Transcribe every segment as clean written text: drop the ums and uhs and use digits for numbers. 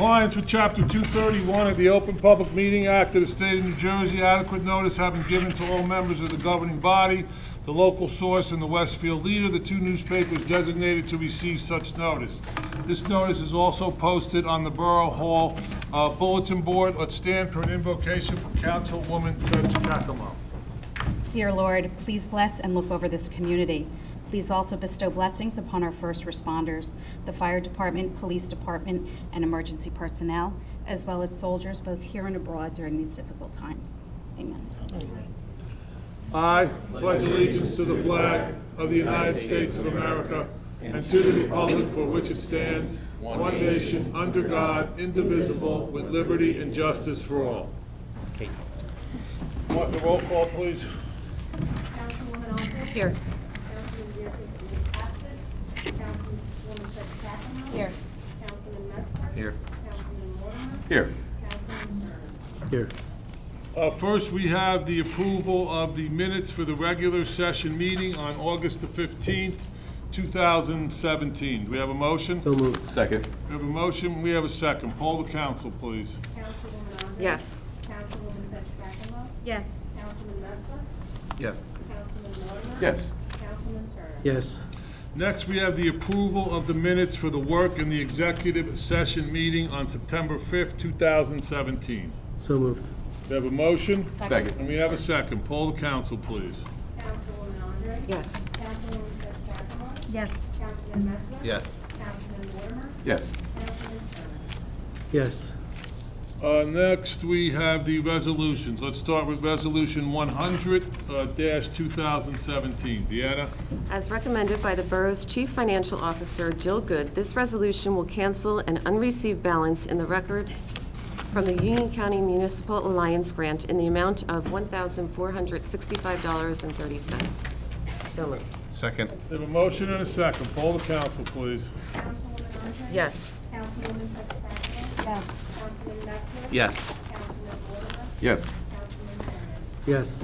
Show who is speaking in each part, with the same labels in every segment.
Speaker 1: compliance with Chapter 231 of the Open Public Meeting Act of the State of New Jersey, adequate notice having given to all members of the governing body, the local source, and the Westfield Leader, the two newspapers designated to receive such notice. This notice is also posted on the Borough Hall bulletin board. Let's stand for an invocation from Councilwoman Giacomo.
Speaker 2: Dear Lord, please bless and look over this community. Please also bestow blessings upon our first responders, the fire department, police department, and emergency personnel, as well as soldiers both here and abroad during these difficult times. Amen.
Speaker 1: I pledge allegiance to the flag of the United States of America and to the republic for which it stands, one nation, under God, indivisible, with liberty and justice for all. Martha, roll call, please.
Speaker 3: Councilwoman Aldridge.
Speaker 2: Here.
Speaker 3: Councilman Dearkis is absent. Councilwoman Giacomo.
Speaker 2: Here.
Speaker 3: Councilman Messler.
Speaker 4: Here.
Speaker 3: Councilman Mortimer.
Speaker 4: Here.
Speaker 3: Councilman Turner.
Speaker 5: Here.
Speaker 1: First, we have the approval of the minutes for the regular session meeting on August the 15th, 2017. Do we have a motion?
Speaker 5: So moved.
Speaker 4: Second.
Speaker 1: We have a motion, we have a second. Poll the council, please.
Speaker 3: Councilwoman Aldridge.
Speaker 2: Yes.
Speaker 3: Councilwoman Giacomo.
Speaker 2: Yes.
Speaker 3: Councilman Messler.
Speaker 4: Yes.
Speaker 3: Councilman Mortimer.
Speaker 4: Yes.
Speaker 3: Councilman Turner.
Speaker 5: Yes.
Speaker 1: Next, we have the approval of the minutes for the work in the executive session meeting on September 5th, 2017.
Speaker 5: So moved.
Speaker 1: We have a motion,
Speaker 4: Second.
Speaker 1: and we have a second. Poll the council, please.
Speaker 3: Councilwoman Aldridge.
Speaker 2: Yes.
Speaker 3: Councilwoman Giacomo.
Speaker 2: Yes.
Speaker 3: Councilman Messler.
Speaker 4: Yes.
Speaker 3: Councilman Mortimer.
Speaker 4: Yes.
Speaker 3: Councilman Turner.
Speaker 5: Yes.
Speaker 1: Next, we have the resolutions. Let's start with Resolution 100-2017. Deanna?
Speaker 6: As recommended by the borough's Chief Financial Officer, Jill Good, this resolution will cancel an unreceived balance in the record from the Union County Municipal Alliance Grant in the amount of $1,465.30. So moved.
Speaker 4: Second.
Speaker 1: We have a motion and a second. Poll the council, please.
Speaker 3: Councilwoman Aldridge.
Speaker 6: Yes.
Speaker 3: Councilwoman Giacomo.
Speaker 2: Yes.
Speaker 3: Councilman Messler.
Speaker 4: Yes.
Speaker 3: Councilman Mortimer.
Speaker 4: Yes.
Speaker 3: Councilman Turner.
Speaker 5: Yes.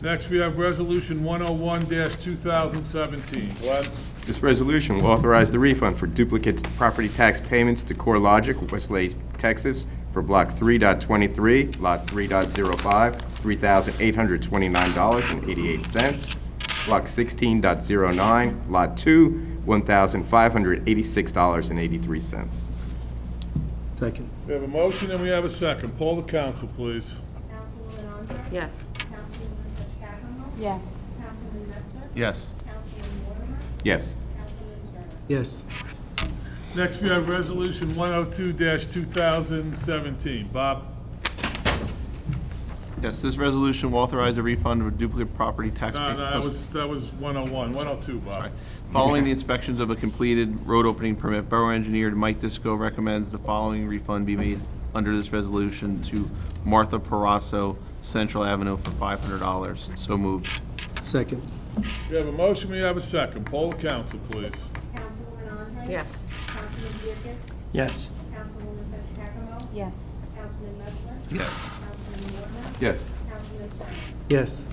Speaker 1: Next, we have Resolution 101-2017. Glenn?
Speaker 4: This resolution will authorize the refund for duplicate property tax payments to CoreLogic, Westlake, Texas, for Block 3.23, Lot 3.05, $3,829.88. Block 16.09, Lot 2, $1,586.83.
Speaker 5: Second.
Speaker 1: We have a motion and we have a second. Poll the council, please.
Speaker 3: Councilwoman Aldridge.
Speaker 6: Yes.
Speaker 3: Councilwoman Giacomo.
Speaker 2: Yes.
Speaker 3: Councilman Messler.
Speaker 4: Yes.
Speaker 3: Councilman Mortimer.
Speaker 4: Yes.
Speaker 3: Councilman Turner.
Speaker 5: Yes.
Speaker 1: Next, we have Resolution 102-2017. Bob?
Speaker 7: Yes, this resolution will authorize a refund of duplicate property tax.
Speaker 1: No, that was 101. 102, Bob.
Speaker 7: Following the inspections of a completed road opening permit, Borough Engineer Mike Disco recommends the following refund be made under this resolution to Martha Parasso, Central Avenue for $500. So moved.
Speaker 5: Second.
Speaker 1: We have a motion, we have a second. Poll the council, please.
Speaker 3: Councilwoman Aldridge.
Speaker 6: Yes.
Speaker 3: Councilman Dearkis.
Speaker 5: Yes.
Speaker 3: Councilwoman Giacomo.
Speaker 2: Yes.
Speaker 3: Councilman Messler.
Speaker 7: Yes.
Speaker 3: Councilman Mortimer.
Speaker 4: Yes.
Speaker 3: Councilman Turner.
Speaker 5: Yes.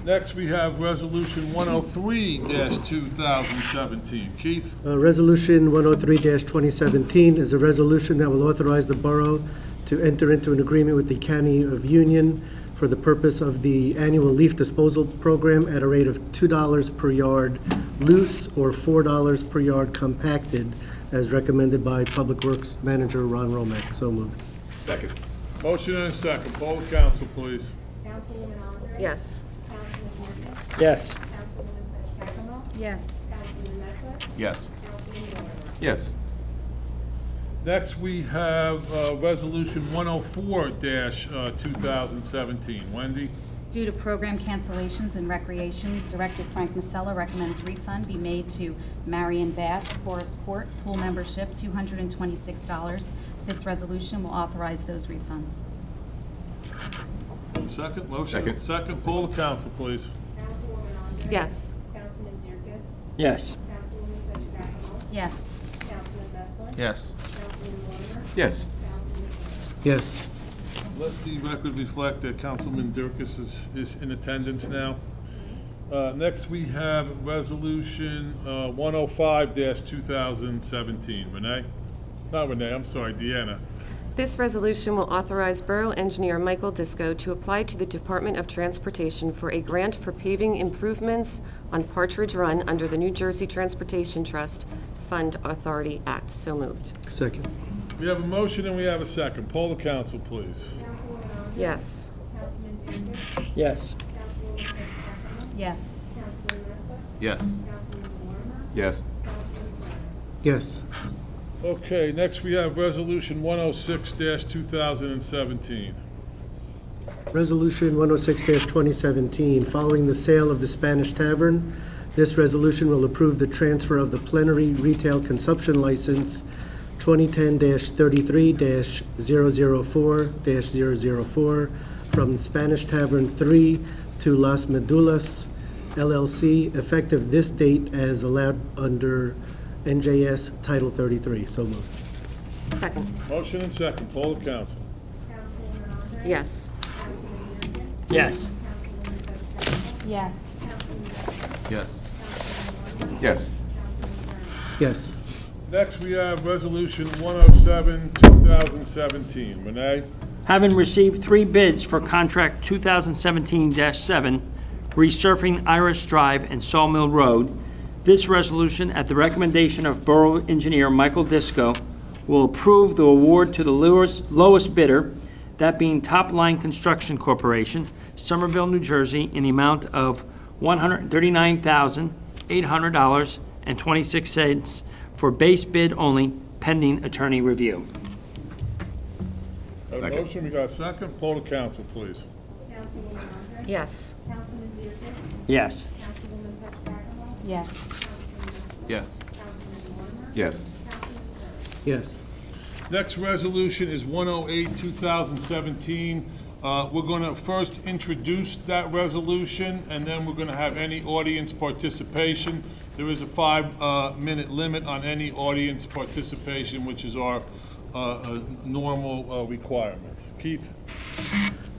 Speaker 1: Next, we have Resolution 103-2017. Keith?
Speaker 5: Resolution 103-2017 is a resolution that will authorize the borough to enter into an agreement with the County of Union for the purpose of the annual leaf disposal program at a rate of $2 per yard loose or $4 per yard compacted, as recommended by Public Works Manager Ron Romack. So moved.
Speaker 4: Second.
Speaker 1: Motion and a second. Poll the council, please.
Speaker 3: Councilwoman Aldridge.
Speaker 6: Yes.
Speaker 3: Councilman Dearkis.
Speaker 5: Yes.
Speaker 3: Councilwoman Giacomo.
Speaker 2: Yes.
Speaker 3: Councilman Messler.
Speaker 4: Yes.
Speaker 3: Councilman Mortimer.
Speaker 4: Yes.
Speaker 1: Next, we have Resolution 104-2017. Wendy?
Speaker 2: Due to program cancellations in recreation, Director Frank Masella recommends refund be made to Marion Bass, Forest Court, pool membership, $226. This resolution will authorize those refunds.
Speaker 1: Second? Motion?
Speaker 4: Second.
Speaker 1: Second. Poll the council, please.
Speaker 3: Councilwoman Aldridge.
Speaker 6: Yes.
Speaker 3: Councilman Dearkis.
Speaker 5: Yes.
Speaker 3: Councilwoman Giacomo.
Speaker 2: Yes.
Speaker 3: Councilman Messler.
Speaker 7: Yes.
Speaker 3: Councilman Mortimer.
Speaker 4: Yes.
Speaker 3: Councilman Turner.
Speaker 5: Yes.
Speaker 1: Let the record reflect that Councilman Durkis is in attendance now. Next, we have Resolution 105-2017. Renee? Not Renee, I'm sorry, Deanna.
Speaker 6: This resolution will authorize Borough Engineer Michael Disco to apply to the Department of Transportation for a grant for paving improvements on Partridge Run under the New Jersey Transportation Trust Fund Authority Act. So moved.
Speaker 5: Second.
Speaker 1: We have a motion and we have a second. Poll the council, please.
Speaker 3: Councilwoman Andre?
Speaker 6: Yes.
Speaker 3: Councilman Dietrich?
Speaker 8: Yes.
Speaker 3: Councilwoman Petracco?
Speaker 2: Yes.
Speaker 3: Councilman Nestor?
Speaker 7: Yes.
Speaker 3: Councilman Warner?
Speaker 4: Yes.
Speaker 3: Councilman Brennan?
Speaker 5: Yes.
Speaker 1: Okay, next we have Resolution 106-2017.
Speaker 5: Resolution 106-2017, following the sale of the Spanish Tavern, this resolution will approve the transfer of the plenary retail consumption license 2010-33-004-004 from Spanish Tavern 3 to Las Medulas LLC, effective this date as allowed under NJS Title 33. So moved.
Speaker 6: Second.
Speaker 1: Motion and second. Poll the council.
Speaker 3: Councilwoman Andre?
Speaker 6: Yes.
Speaker 3: Councilman Dietrich?
Speaker 8: Yes.
Speaker 3: Councilwoman Petracco?
Speaker 2: Yes.
Speaker 3: Councilman Nestor?
Speaker 7: Yes.
Speaker 3: Councilman Warner?
Speaker 4: Yes.
Speaker 3: Councilman Brennan?
Speaker 5: Yes.
Speaker 1: Next, we have Resolution 107-2017. Renee?
Speaker 8: Having received 3 bids for contract 2017-7, resurfacing Iris Drive and Sawmill Road, this resolution, at the recommendation of Borough Engineer Michael Disco, will approve the award to the lowest bidder, that being Top Line Construction Corporation, Somerville, New Jersey, in the amount of $139,800.26 for base bid only, pending attorney review.
Speaker 1: Have a
Speaker 4: Second.
Speaker 1: motion, we got a second. Poll the council, please.
Speaker 3: Councilwoman Andre?
Speaker 6: Yes.
Speaker 3: Councilman Dietrich?
Speaker 8: Yes.
Speaker 3: Councilwoman Petracco?
Speaker 2: Yes.
Speaker 3: Councilman Nestor?
Speaker 7: Yes.
Speaker 3: Councilman Warner?
Speaker 4: Yes.
Speaker 3: Councilman Brennan?
Speaker 5: Yes.
Speaker 1: Next resolution is 108-2017. We're going to first introduce that resolution, and then we're going to have any audience participation. There is a 5-minute limit on any audience participation, which is our normal requirement. Keith?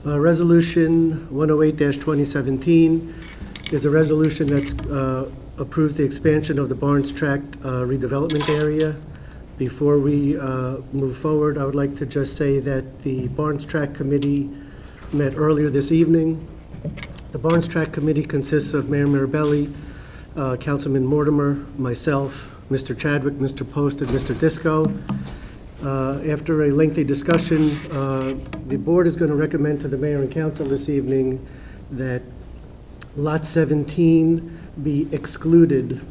Speaker 5: Resolution 108-2017 is a resolution that approves the expansion of the Barnes Tract redevelopment area. Before we move forward, I would like to just say that the Barnes Tract Committee met earlier this evening. The Barnes Tract Committee consists of Mayor Mirabelli, Councilman Mortimer, myself, Mr. Chadwick, Mr. Post, and Mr. Disco. After a lengthy discussion, the board is going to recommend to the mayor and council this evening that Lot 17 be excluded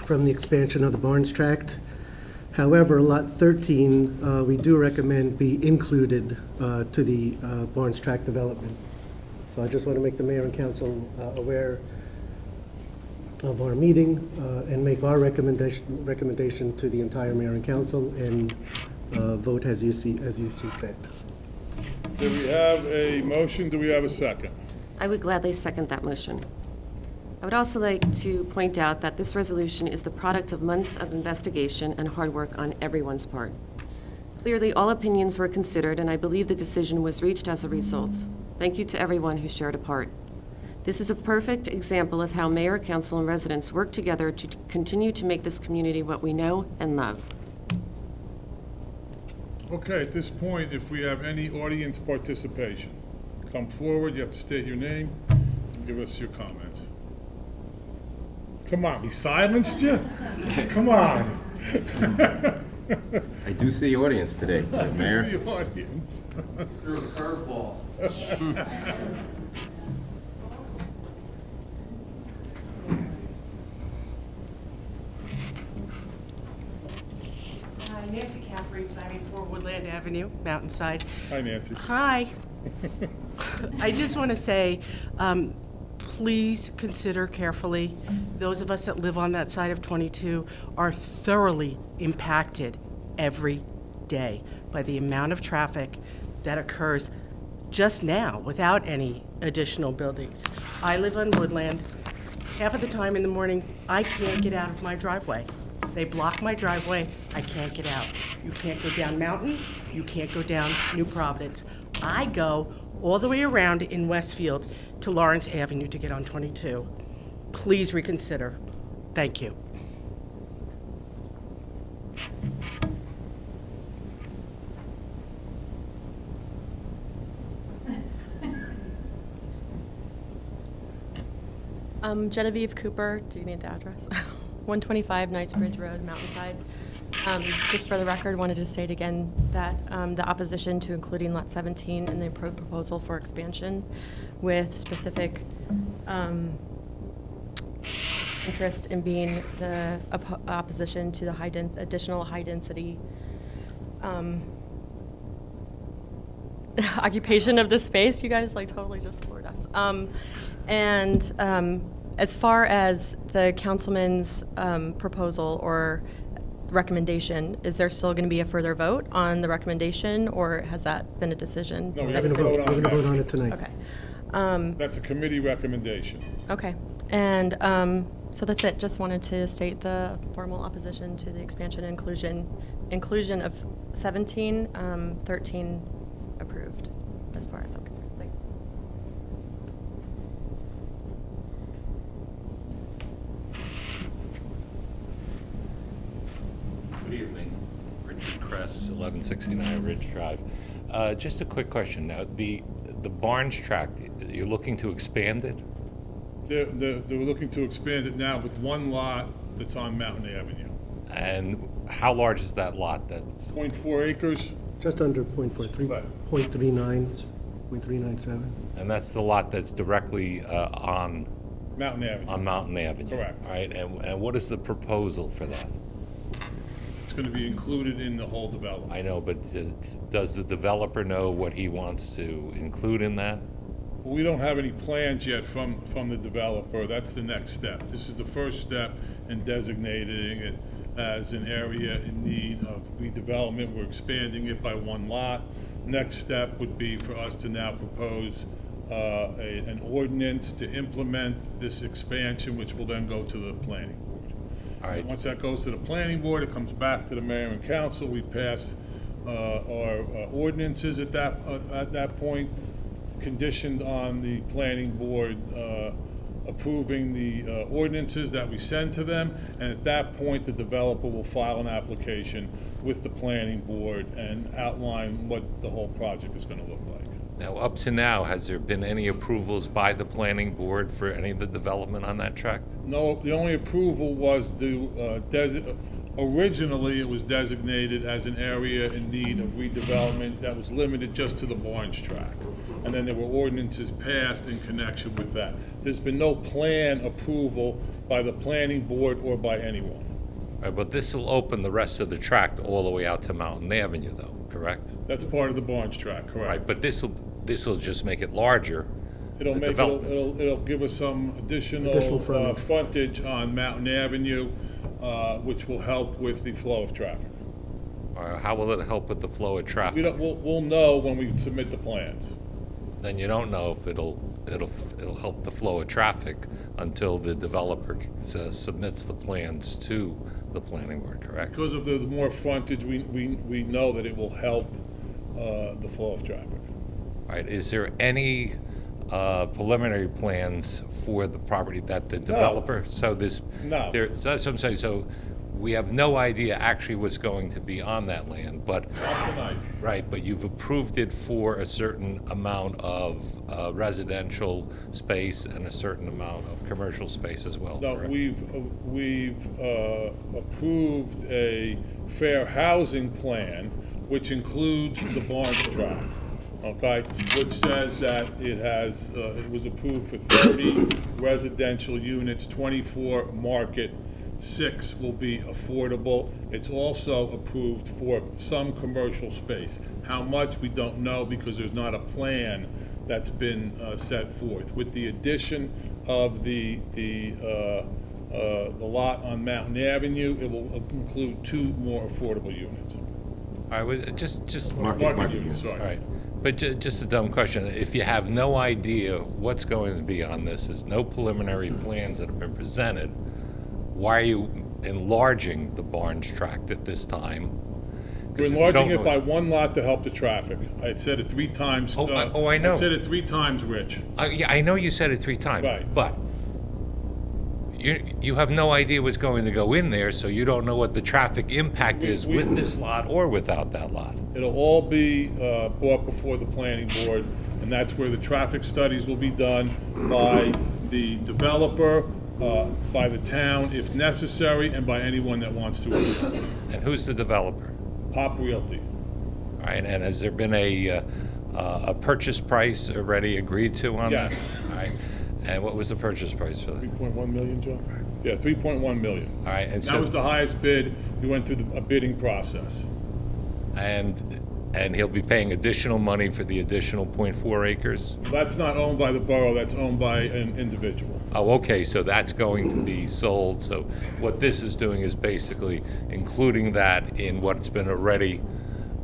Speaker 5: from the expansion of the Barnes Tract. However, Lot 13, we do recommend be included to the Barnes Tract development. So I just want to make the mayor and council aware of our meeting and make our recommendation to the entire mayor and council, and vote as you see fit.
Speaker 1: Do we have a motion? Do we have a second?
Speaker 6: I would gladly second that motion. I would also like to point out that this resolution is the product of months of investigation and hard work on everyone's part. Clearly, all opinions were considered, and I believe the decision was reached as a result. Thank you to everyone who shared a part. This is a perfect example of how mayor, council, and residents work together to continue to make this community what we know and love.
Speaker 1: Okay, at this point, if we have any audience participation, come forward. You have to state your name and give us your comments. Come on, he silenced you? Come on.
Speaker 4: I do see audience today,
Speaker 1: This
Speaker 4: Mayor.
Speaker 1: is the audience.
Speaker 9: Hi, Nancy Caffrey, 94 Woodland Avenue, Mountainside.
Speaker 1: Hi, Nancy.
Speaker 9: Hi. I just want to say, please consider carefully, those of us that live on that side of 22 are thoroughly impacted every day by the amount of traffic that occurs just now without any additional buildings. I live on Woodland. Half of the time in the morning, I can't get out of my driveway. They block my driveway, I can't get out. You can't go down Mountain, you can't go down New Providence. I go all the way around in Westfield to Lawrence Avenue to get on 22. Please reconsider. Thank you.
Speaker 10: Genevieve Cooper, do you need the address? 125 Knightsbridge Road, Mountainside. Just for the record, wanted to state again that the opposition to including Lot 17 in the proposal for expansion with specific interest in being the opposition to the additional high-density occupation of this space. You guys like totally just floored us. As far as the councilman's proposal or recommendation, is there still going to be a further vote on the recommendation, or has that been a decision?
Speaker 1: No, we
Speaker 5: We're
Speaker 1: have to
Speaker 5: going
Speaker 1: vote on
Speaker 5: to vote on
Speaker 1: it.
Speaker 5: it tonight.
Speaker 10: Okay.
Speaker 1: That's a committee recommendation.
Speaker 10: Okay. And so that's it. Just wanted to state the formal opposition to the expansion and inclusion of 17, 13 approved, as far as I'm concerned. Thanks.
Speaker 11: Good evening. Richard Kress, 1169 Ridge Drive. Just a quick question. Now, the Barnes tract, you're looking to expand it?
Speaker 1: They're looking to expand it now with one lot that's on Mountain Avenue.
Speaker 11: And how large is that lot? That's
Speaker 1: 0.4 acres.
Speaker 5: Just under .43,
Speaker 1: Right.
Speaker 5: 0.39, 0.397.
Speaker 11: and that's the lot that's directly on
Speaker 1: Mountain Avenue.
Speaker 11: Mountain Avenue.
Speaker 1: Correct.
Speaker 11: All right. And what is the proposal for that?
Speaker 1: It's going to be included in the whole development.
Speaker 11: I know, but does the developer know what he wants to include in that?
Speaker 1: We don't have any plans yet from the developer. That's the next step. This is the first step in designating it as an area in need of redevelopment. We're expanding it by one lot. Next step would be for us to now propose an ordinance to implement this expansion, which will then go to the planning board.
Speaker 11: All right.
Speaker 1: Once that goes to the planning board, it comes back to the mayor and council. We pass our ordinances at that point, conditioned on the planning board approving the ordinances that we send to them, and at that point, the developer will file an application with the planning board and outline what the whole project is going to look like.
Speaker 11: Now, up to now, has there been any approvals by the planning board for any of the development on that tract?
Speaker 1: No, the only approval was originally it was designated as an area in need of redevelopment that was limited just to the Barnes tract. And then there were ordinances passed in connection with that. There's been no plan approval by the planning board or by anyone.
Speaker 11: All right, but this will open the rest of the tract all the way out to Mountain Avenue, though, correct?
Speaker 1: That's part of the Barnes tract, correct?
Speaker 11: Right, but this will just make it larger.
Speaker 1: It'll
Speaker 11: the
Speaker 1: make,
Speaker 11: development.
Speaker 1: it'll give us some
Speaker 5: Additional
Speaker 1: additional
Speaker 5: frontage.
Speaker 1: frontage on Mountain Avenue, which will help with the flow of traffic.
Speaker 11: How will it help with the flow of traffic?
Speaker 1: We'll know when we submit the plans.
Speaker 11: Then you don't know if it'll help the flow of traffic until the developer submits the plans to the planning board, correct?
Speaker 1: Because of the more frontage, we know that it will help the flow of traffic.
Speaker 11: All right, is there any preliminary plans for the property that the developer? So this.
Speaker 1: No.
Speaker 11: So that's what I'm saying, so we have no idea actually what's going to be on that land, but.
Speaker 1: Not tonight.
Speaker 11: Right, but you've approved it for a certain amount of residential space and a certain amount of commercial space as well,
Speaker 1: No,
Speaker 11: correct?
Speaker 1: we've approved a fair housing plan, which includes the Barnes tract, okay? Which says that it was approved for 30 residential units, 24 market, 6 will be affordable. It's also approved for some commercial space. How much, we don't know, because there's not a plan that's been set forth. With the addition of the lot on Mountain Avenue, it will include 2 more affordable units.
Speaker 11: All right, just.
Speaker 1: Market units, sorry.
Speaker 11: All right, but just a dumb question. If you have no idea what's going to be on this, there's no preliminary plans that have been presented, why are you enlarging the Barnes tract at this time?
Speaker 1: We're enlarging it by one lot to help the traffic. I had said it 3 times.
Speaker 11: I know.
Speaker 1: I said it 3 times, Rich.
Speaker 11: Yeah, I know you said it 3 times.
Speaker 1: Right.
Speaker 11: But you have no idea what's going to go in there, so you don't know what the traffic impact is with this lot or without that lot.
Speaker 1: It'll all be brought before the planning board, and that's where the traffic studies will be done by the developer, by the town if necessary, and by anyone that wants to appeal.
Speaker 11: And who's the developer?
Speaker 1: Pop Realty.
Speaker 11: All right, and has there been a purchase price already agreed to on that?
Speaker 1: Yes.
Speaker 11: All right, and what was the purchase price for that?
Speaker 1: 3.1 million, Joe? Yeah, 3.1 million.
Speaker 11: All right, and
Speaker 1: That was
Speaker 11: so,
Speaker 1: the highest bid. We went through a bidding process.
Speaker 11: and he'll be paying additional money for the additional .4 acres?
Speaker 1: That's not owned by the borough, that's owned by an individual.
Speaker 11: Oh, okay, so that's going to be sold. So what this is doing is basically including that in what's been already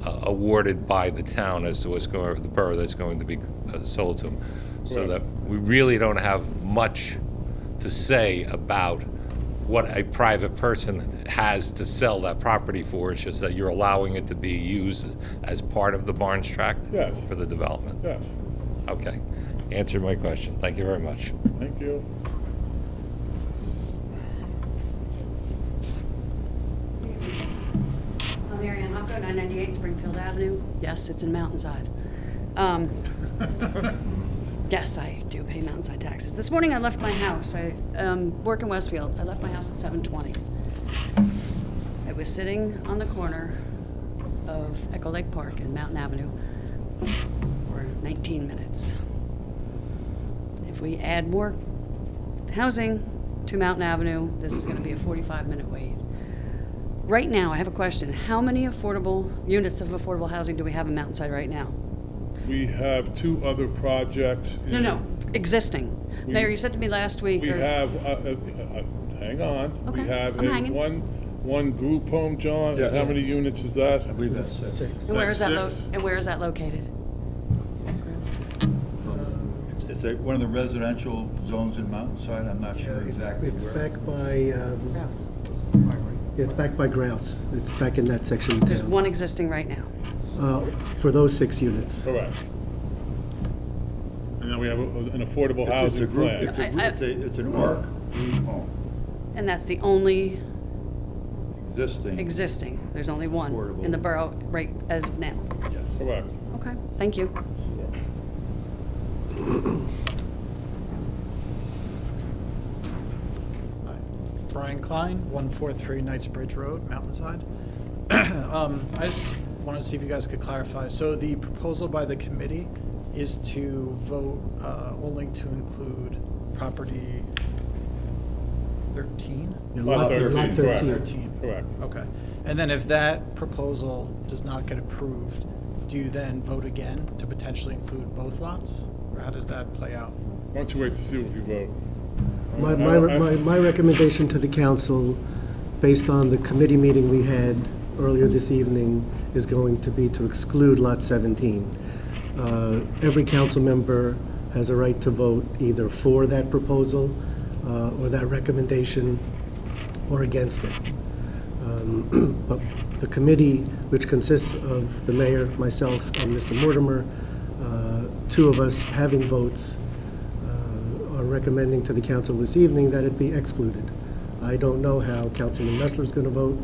Speaker 11: awarded by the town as to what's going, the borough that's going to be sold to them. So
Speaker 1: Correct.
Speaker 11: that we really don't have much to say about what a private person has to sell that property for. It's just that you're allowing it to be used as part of the Barnes tract?
Speaker 1: Yes.
Speaker 11: For the development?
Speaker 1: Yes,
Speaker 11: Okay. Answered my question. Thank you very much.
Speaker 1: thank you.
Speaker 12: I'm Mary Ann Hopko, 998 Springfield Avenue. Yes, it's in Mountainside. Yes, I do pay Mountainside taxes. This morning I left my house. I work in Westfield. I left my house at 7:20. I was sitting on the corner of Echo Lake Park and Mountain Avenue for 19 minutes. If we add more housing to Mountain Avenue, this is going to be a 45-minute wait. Right now, I have a question. How many affordable units of affordable housing do we have in Mountainside right now?
Speaker 1: We have 2 other projects.
Speaker 12: No, existing. Mayor, you said to me last week.
Speaker 1: We have, hang on.
Speaker 12: Okay,
Speaker 1: We have
Speaker 12: I'm
Speaker 1: a
Speaker 12: hanging.
Speaker 1: one group home, John, and how many units is that? I believe
Speaker 5: That's 6.
Speaker 12: And where is that
Speaker 1: six.
Speaker 12: and where is that located?
Speaker 13: It's like one of the residential zones in Mountainside, I'm not sure exactly
Speaker 5: It's
Speaker 13: where.
Speaker 5: back by, it's back by Grouse. It's back in that section of
Speaker 12: There's
Speaker 5: town.
Speaker 12: one existing right now.
Speaker 5: For those 6 units.
Speaker 1: Correct. And then we have an affordable
Speaker 13: It's a
Speaker 1: housing
Speaker 13: group,
Speaker 1: plan.
Speaker 13: it's an ARC group home,
Speaker 12: And that's the only
Speaker 13: existing.
Speaker 12: existing. There's only one
Speaker 13: Affordable.
Speaker 12: in the borough right as of now.
Speaker 13: Yes.
Speaker 1: Correct.
Speaker 12: Okay, thank you.
Speaker 14: Brian Klein, 143 Knightsbridge Road, Mountainside. I just wanted to see if you guys could clarify. So the proposal by the committee is to vote only to include property 13?
Speaker 5: Yeah,
Speaker 1: Lot 13,
Speaker 5: Lot
Speaker 1: correct.
Speaker 14: 13.
Speaker 1: Correct.
Speaker 14: Okay. And then if that proposal does not get approved, do you then vote again to potentially include both lots? Or how does that play out?
Speaker 1: Why don't you wait to see what we vote?
Speaker 5: My recommendation to the council, based on the committee meeting we had earlier this evening, is going to be to exclude Lot 17. Every council member has a right to vote either for that proposal or that recommendation or against it. But the committee, which consists of the mayor, myself, and Mr. Mortimer, 2 of us having votes, are recommending to the council this evening that it be excluded. I don't know how Councilman Messler's going to vote,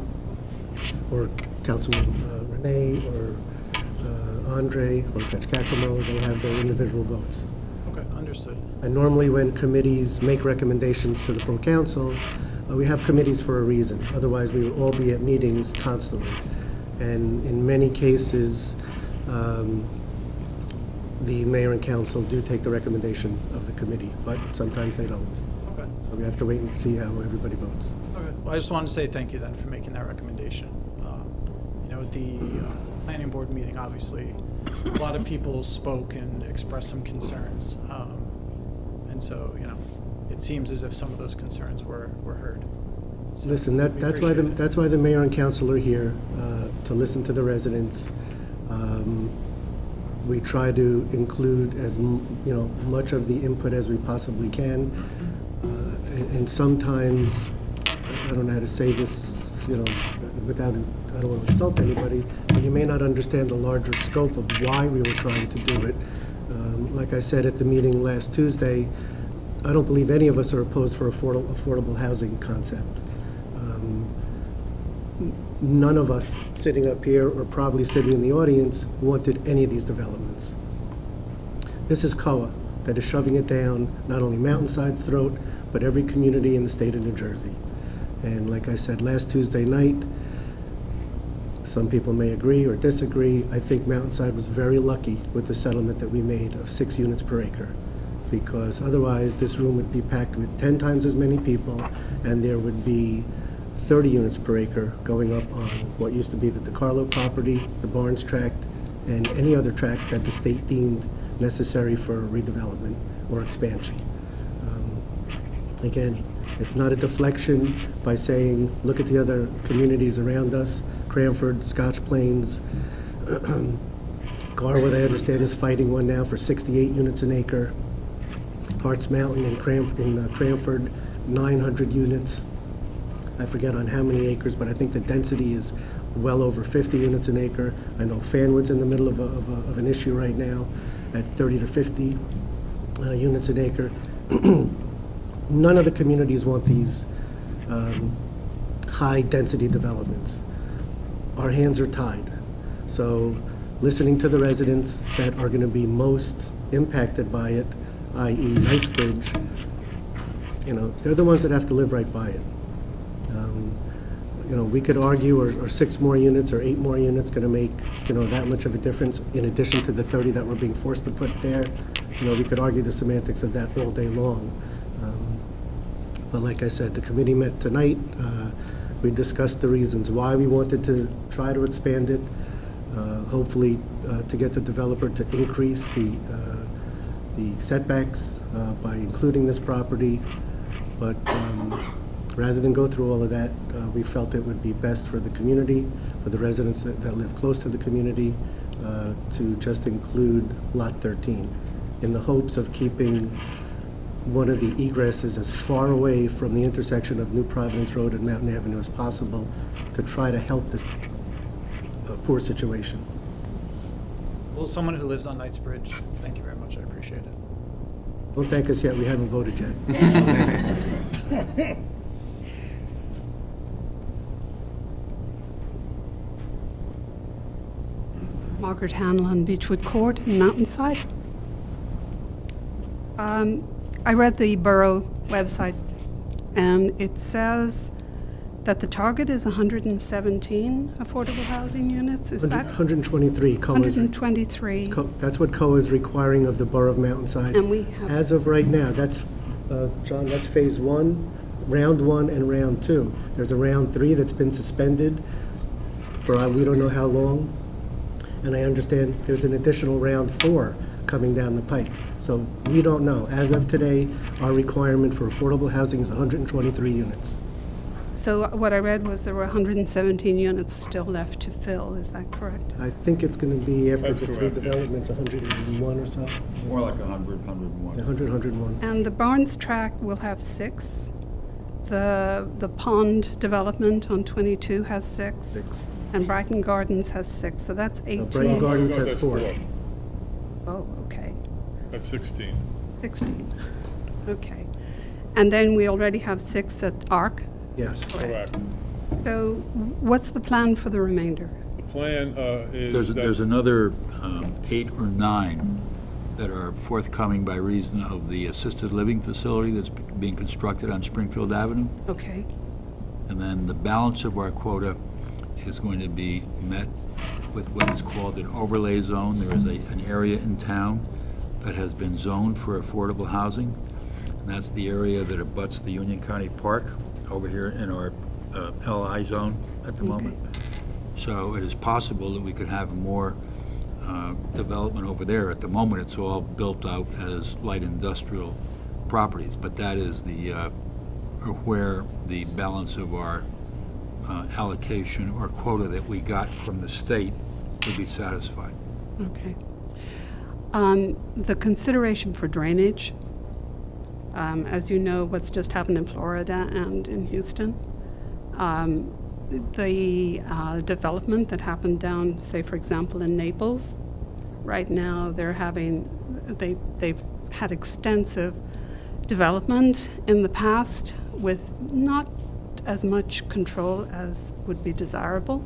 Speaker 5: or Councilman Renee, or Andre, or Fetch-Cacomo. They have their individual votes.
Speaker 14: Okay, understood.
Speaker 5: And normally when committees make recommendations to the full council, we have committees for a reason. Otherwise, we would all be at meetings constantly. And in many cases, the mayor and council do take the recommendation of the committee, but sometimes they don't.
Speaker 14: Okay.
Speaker 5: So we have to wait and see how everybody votes.
Speaker 14: Okay, well, I just wanted to say thank you then for making that recommendation. At the planning board meeting, obviously, a lot of people spoke and expressed some concerns. And so, it seems as if some of those concerns were heard. So
Speaker 5: Listen,
Speaker 14: we
Speaker 5: that's why
Speaker 14: appreciate it.
Speaker 5: that's why the mayor and council are here, to listen to the residents. We try to include much of the input as we possibly can. And sometimes, I don't know how to say this, without, I don't want to insult anybody, but you may not understand the larger scope of why we were trying to do it. Like I said at the meeting last Tuesday, I don't believe any of us are opposed for affordable housing concept. None of us sitting up here, or probably sitting in the audience, wanted any of these developments. This is COA. that is shoving it down not only Mountainside's throat, but every community in the state of New Jersey. And like I said last Tuesday night, some people may agree or disagree. I think Mountainside was very lucky with the settlement that we made of 6 units per acre, because otherwise this room would be packed with 10 times as many people, and there would be 30 units per acre going up on what used to be the DeCarlo property, the Barnes tract, and any other tract that the state deemed necessary for redevelopment or expansion. Again, it's not a deflection by saying, look at the other communities around us, Cranford, Scotch Plains, Garwood, I understand, is fighting one now for 68 units an acre. Harts Mountain in Cranford, 900 units. I forget on how many acres, but I think the density is well over 50 units an acre. I know Fanwood's in the middle of an issue right now at 30 to 50 units an acre. None of the communities want these high-density developments. Our hands are tied. So listening to the residents that are going to be most impacted by it, i.e. Knightsbridge, they're the ones that have to live right by it. We could argue, are 6 more units or 8 more units going to make, that much of a difference in addition to the 30 that we're being forced to put there? We could argue the semantics of that all day long. But like I said, the committee met tonight. We discussed the reasons why we wanted to try to expand it, hopefully to get the developer to increase the setbacks by including this property. But rather than go through all of that, we felt it would be best for the community, for the residents that live close to the community, to just include Lot 13, in the hopes of keeping one of the egresses as far away from the intersection of New Providence Road and Mountain Avenue as possible, to try to help this poor situation.
Speaker 14: Well, someone who lives on Knightsbridge, thank you very much, I appreciate it.
Speaker 5: Don't thank us yet, we haven't voted yet.
Speaker 15: Margaret Hanlon, Beechwood Court in Mountainside. I read the borough website, and it says that the target is 117 affordable housing units. Is that
Speaker 5: 123.
Speaker 15: 123?
Speaker 5: That's what COA is requiring of the borough of Mountainside.
Speaker 15: And we have
Speaker 5: as of right now, that's, John, that's phase 1, round 1 and round 2. There's a round 3 that's been suspended for we don't know how long. And I understand there's an additional round 4 coming down the pike. So we don't know. As of today, our requirement for affordable housing is 123 units.
Speaker 15: So what I read was there were 117 units still left to fill. Is that correct?
Speaker 5: I think it's going to be, after
Speaker 1: That's
Speaker 5: the 3
Speaker 1: correct, yeah.
Speaker 5: developments, 101 or so.
Speaker 13: More like 100, 101.
Speaker 5: 100, 101.
Speaker 15: And the Barnes tract will have 6. The pond development on 22 has 6.
Speaker 5: 6.
Speaker 15: And Brighton Gardens has 6. So that's 18.
Speaker 5: Brighton Gardens has
Speaker 1: That's
Speaker 5: 4.
Speaker 15: Oh, okay.
Speaker 1: That's 16.
Speaker 15: 16. Okay. And then we already have 6 at ARC.
Speaker 5: Yes.
Speaker 1: Correct.
Speaker 15: So what's the plan for the remainder?
Speaker 1: The plan is
Speaker 13: There's
Speaker 1: that,
Speaker 13: another 8 or 9 that are forthcoming by reason of the assisted living facility that's being constructed on Springfield Avenue.
Speaker 15: Okay.
Speaker 13: And then the balance of our quota is going to be met with what is called an overlay zone. There is an area in town that has been zoned for affordable housing, and that's the area that abuts the Union County Park over here in our LI zone at the moment. So it is possible that we could have more development over there. At the moment, it's all built out as light industrial properties, but that is where the balance of our allocation or quota that we got from the state would be satisfied.
Speaker 15: Okay. The consideration for drainage, as you know, what's just happened in Florida and in Houston, the development that happened down, say, for example, in Naples, right now they've had extensive development in the past with not as much control as would be desirable.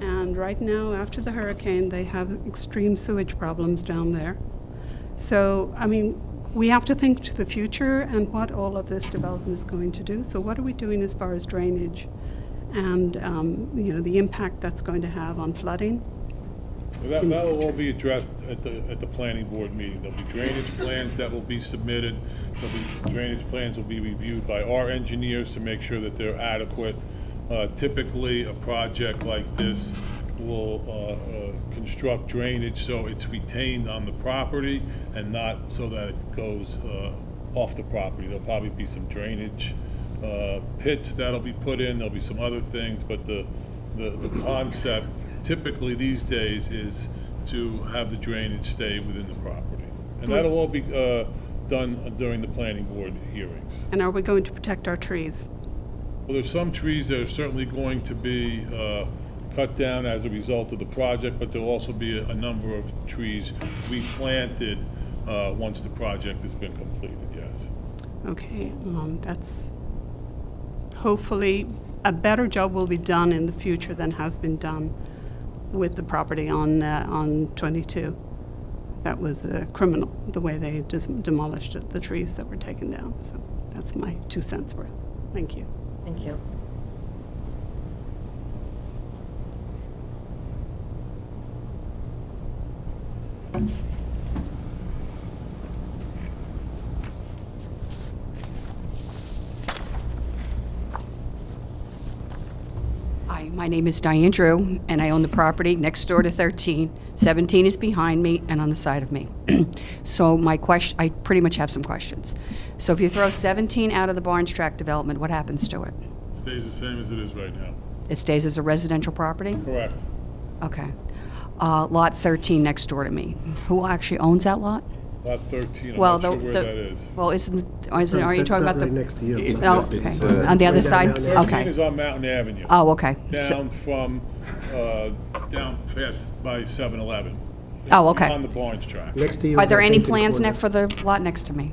Speaker 15: And right now, after the hurricane, they have extreme sewage problems down there. So, I mean, we have to think to the future and what all of this development is going to do. So what are we doing as far as drainage and, the impact that's going to have on flooding?
Speaker 1: That'll all be addressed at the planning board meeting. There'll be drainage plans that will be submitted. Drainage plans will be reviewed by our engineers to make sure that they're adequate. Typically, a project like this will construct drainage so it's retained on the property and not so that it goes off the property. There'll probably be some drainage pits that'll be put in. There'll be some other things, but the concept typically these days is to have the drainage stay within the property. And that'll all be done during the planning board hearings.
Speaker 15: And are we going to protect our trees?
Speaker 1: Well, there's some trees that are certainly going to be cut down as a result of the project, but there'll also be a number of trees replanted once the project has been completed, yes.
Speaker 15: Okay, that's, hopefully, a better job will be done in the future than has been done with the property on 22. That was criminal, the way they just demolished the trees that were taken down. So that's my 2 cents worth. Thank you.
Speaker 6: Thank you.
Speaker 12: Hi, my name is Diane Drew, and I own the property next door to 13. 17 is behind me and on the side of me. So I pretty much have some questions. So if you throw 17 out of the Barnes Tract development, what happens to it?
Speaker 1: It stays the same as it is right now.
Speaker 12: It stays as a residential property?
Speaker 1: Correct.
Speaker 12: Okay. Lot 13 next door to me. Who actually owns that lot?
Speaker 1: Lot 13, I'm
Speaker 12: Well,
Speaker 1: not sure where that is.
Speaker 12: Well, are you
Speaker 5: That's
Speaker 12: talking
Speaker 5: not
Speaker 12: about the?
Speaker 5: right next to you.
Speaker 4: It's-
Speaker 12: Oh,
Speaker 4: it's,
Speaker 12: okay. On the other
Speaker 5: right down
Speaker 12: side?
Speaker 5: Mountain
Speaker 1: Avenue.
Speaker 12: Okay.
Speaker 1: 13 is on Mountain Avenue.
Speaker 12: Oh, okay.
Speaker 1: Down from, down past by 7-Eleven.
Speaker 12: Oh, okay.
Speaker 1: On the Barnes Tract.
Speaker 5: Next to you.
Speaker 12: Are
Speaker 5: is
Speaker 12: there
Speaker 5: that
Speaker 12: any
Speaker 5: vacant
Speaker 12: plans
Speaker 5: corner.
Speaker 12: for the lot next to me?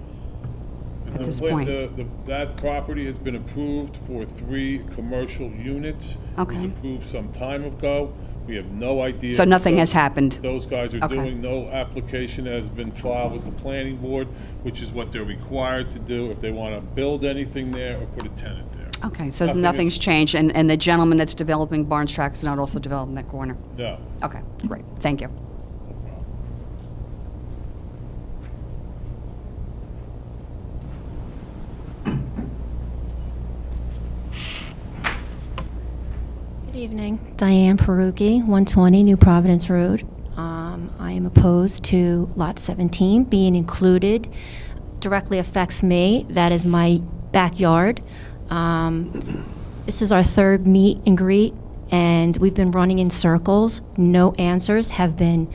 Speaker 1: The
Speaker 12: this
Speaker 1: pla-
Speaker 12: point.
Speaker 1: That property has been approved for 3 commercial units. It was
Speaker 12: Okay.
Speaker 1: approved some time ago. We have no idea.
Speaker 12: So nothing
Speaker 1: what
Speaker 12: has happened?
Speaker 1: Those guys are
Speaker 12: Okay.
Speaker 1: doing. No application has been filed with the planning board, which is what they're required to do if they want to build anything there or put a tenant there.
Speaker 12: Okay, so
Speaker 1: Nothing is-
Speaker 12: nothing's changed, and the gentleman that's developing Barnes Tract is not also developing that corner?
Speaker 1: No.
Speaker 12: Okay, great, thank you.
Speaker 10: Good evening. Diane Perugi, 120 New Providence Road. I am opposed to Lot 17 being included. Directly affects me. That is my backyard. This is our third meet and greet, and we've been running in circles. No answers have been,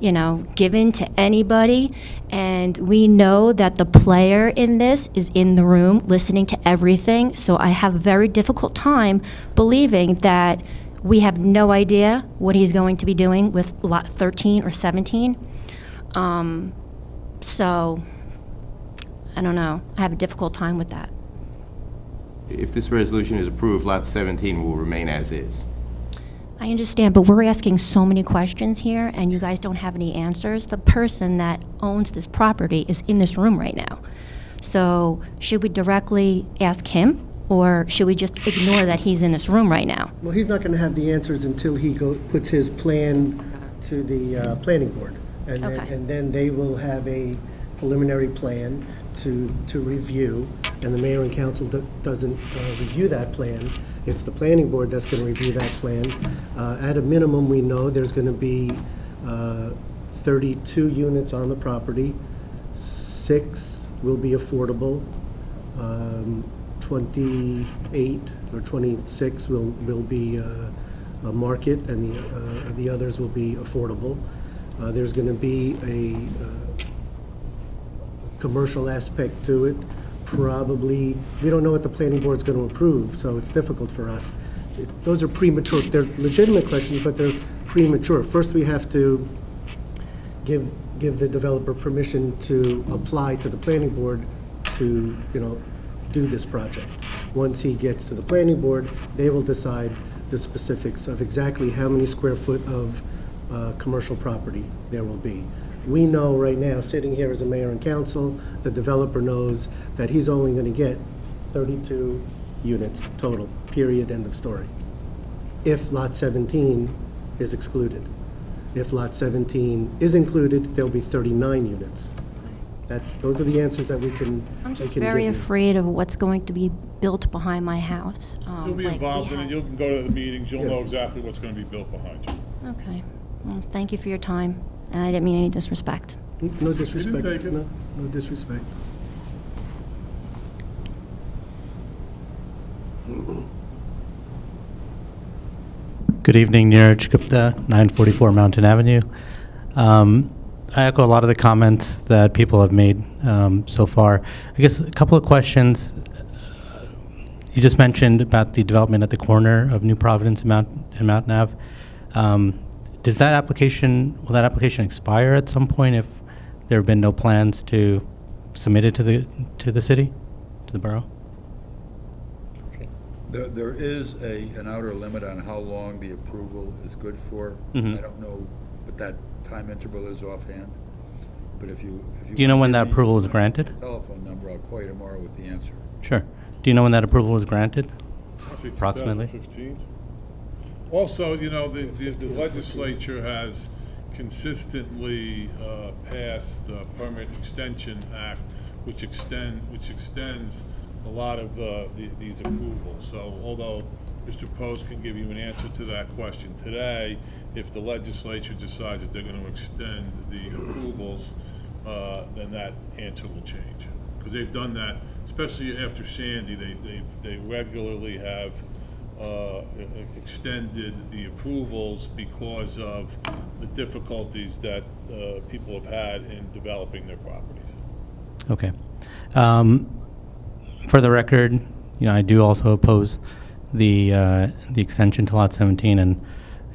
Speaker 10: given to anybody. And we know that the player in this is in the room listening to everything. So I have a very difficult time believing that we have no idea what he's going to be doing with lot 13 or 17. So I don't know. I have a difficult time with that.
Speaker 4: If this resolution is approved, Lot 17 will remain as is.
Speaker 10: I understand, but we're asking so many questions here, and you guys don't have any answers. The person that owns this property is in this room right now. So should we directly ask him, or should we just ignore that he's in this room right now?
Speaker 5: Well, he's not going to have the answers until he puts his plan to the planning board. And then,
Speaker 10: Okay.
Speaker 5: and then they will have a preliminary plan to review, and the mayor and council doesn't review that plan. It's the planning board that's going to review that plan. At a minimum, we know there's going to be 32 units on the property. 6 will be affordable. 28 or 26 will be a market, and the others will be affordable. There's going to be a commercial aspect to it. Probably, we don't know what the planning board's going to approve, so it's difficult for us. Those are premature. They're legitimate questions, but they're premature. First, we have to give the developer permission to apply to the planning board to, do this project. Once he gets to the planning board, they will decide the specifics of exactly how many square foot of commercial property there will be. We know right now, sitting here as a mayor and council, the developer knows that he's only going to get 32 units total, period, end of story. If Lot 17 is excluded. If Lot 17 is included, there'll be 39 units. Those are the answers that we can
Speaker 16: I'm just
Speaker 5: we can
Speaker 16: very
Speaker 5: give you.
Speaker 16: afraid of what's going to be built behind my house.
Speaker 1: You'll be
Speaker 16: like we
Speaker 1: involved in it,
Speaker 16: have-
Speaker 1: you can go to the meetings, you'll
Speaker 5: Yeah.
Speaker 1: know exactly what's gonna be built behind you.
Speaker 16: Okay. Well, thank you for your time, and I didn't mean any disrespect.
Speaker 5: No disrespect.
Speaker 1: take it.
Speaker 5: No disrespect.
Speaker 17: Good evening, Neeraj Gupta, 944 Mountain Avenue. I echo a lot of the comments that people have made so far. I guess a couple of questions. You just mentioned about the development at the corner of New Providence and Mountain Ave. Will that application expire at some point if there have been no plans to submit it to the city, to the borough?
Speaker 13: There is an outer limit on how long the approval is good for.
Speaker 17: Mhm.
Speaker 13: I don't know what that time interval is offhand, but if you...
Speaker 17: Do you know when that
Speaker 13: give me
Speaker 17: approval was granted?
Speaker 13: Telephone number, I'll call you tomorrow with the answer.
Speaker 17: Sure. Do you know when that approval was granted?
Speaker 1: I'd say
Speaker 17: Approximately?
Speaker 1: 2015. Also, you know, the legislature has consistently passed the Permit Extension Act, which extends a lot of these approvals. So although Mr. Post can give you an answer to that question today, if the legislature decides that they're going to extend the approvals, then that answer will change. Because they've done that, especially after Sandy, they regularly have extended the approvals because of the difficulties that people have had in developing their properties.
Speaker 17: Okay. For the record, I do also oppose the extension to Lot 17 and,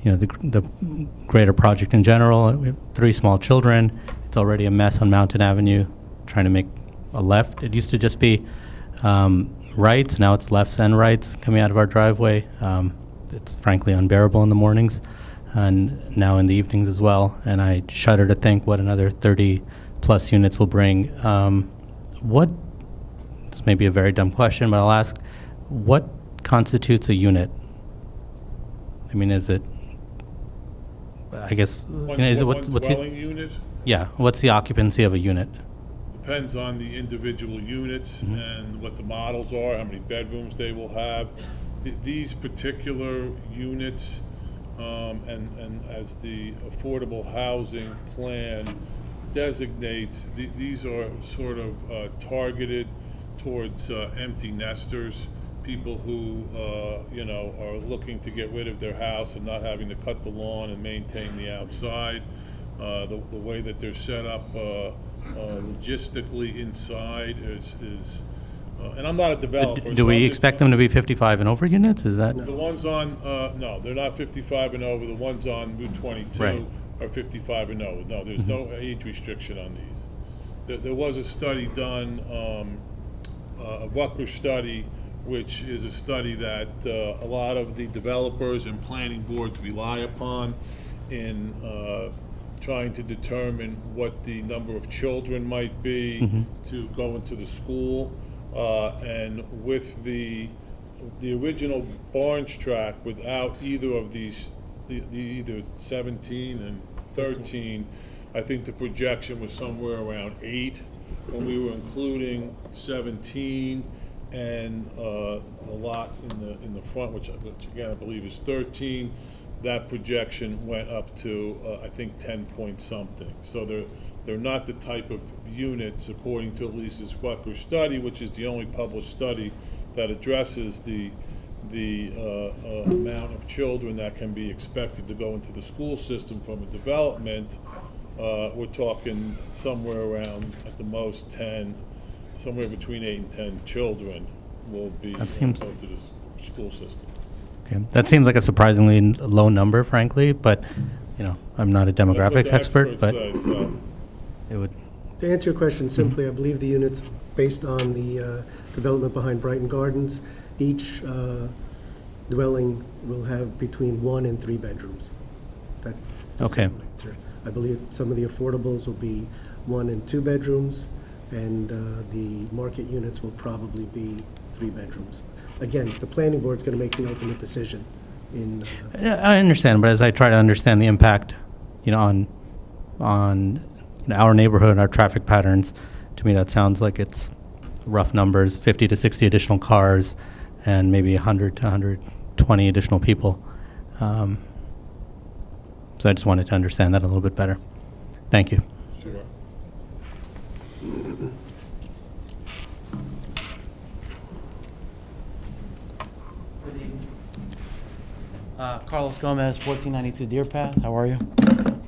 Speaker 17: the greater project in general. We have 3 small children. It's already a mess on Mountain Avenue, trying to make a left. It used to just be rights. Now it's lefts and rights coming out of our driveway. It's frankly unbearable in the mornings and now in the evenings as well. And I shudder to think what another 30-plus units will bring. This may be a very dumb question, but I'll ask, what constitutes a unit? I mean, is it, I guess, is it what's
Speaker 1: dwelling unit?
Speaker 17: Yeah, what's the occupancy of a unit?
Speaker 1: Depends on the individual units and what the models are, how many bedrooms they will have. These particular units, and as the affordable housing plan designates, these are sort of targeted towards empty nesters, people who, are looking to get rid of their house and not having to cut the lawn and maintain the outside. The way that they're set up logistically inside is and I'm not a developer.
Speaker 17: Do we expect them to be 55 and over units? Is that?
Speaker 1: The ones on, no, they're not 55 and over. The ones on Route 22
Speaker 17: Right.
Speaker 1: are 55 and over. No, there's no age restriction on these. There was a study done, a Rutgers study, which is a study that a lot of the developers and planning boards rely upon in trying to determine what the number of children might be to go into the school. And with the original Barnes tract, without either of these, either 17 and 13, I think the projection was somewhere around 8. When we were including 17 and a lot in the front, which again I believe is 13, that projection went up to I think 10 point something. So they're not the type of units, according to at least this Rutgers study, which is the only published study that addresses the amount of children that can be expected to go into the school system from a development. We're talking somewhere around, at the most, 10, somewhere between 8 and 10 children will be
Speaker 17: That seems-
Speaker 1: go to the school system.
Speaker 17: Okay. That seems like a surprisingly low number, frankly, but, I'm not a
Speaker 1: That's what
Speaker 17: demographics
Speaker 1: the
Speaker 17: expert,
Speaker 1: experts
Speaker 17: but
Speaker 1: say, so.
Speaker 17: it would,
Speaker 5: To answer your question simply, I believe the units, based on the development behind Brighton Gardens, each dwelling will have between 1 and 3 bedrooms. That's the
Speaker 17: Okay.
Speaker 5: simple answer. I believe some of the affordables will be 1 and 2 bedrooms, and the market units will probably be 3 bedrooms. Again, the planning board's going to make the ultimate decision in...
Speaker 17: I understand, but as I try to understand the impact, on our neighborhood, our traffic patterns, to me that sounds like it's rough numbers, 50 to 60 additional cars, and maybe 100 to 120 additional people. So I just wanted to understand that a little bit better. Thank you.
Speaker 1: Sure.
Speaker 18: Carlos Gomez, 1492 Deer Path. How are you?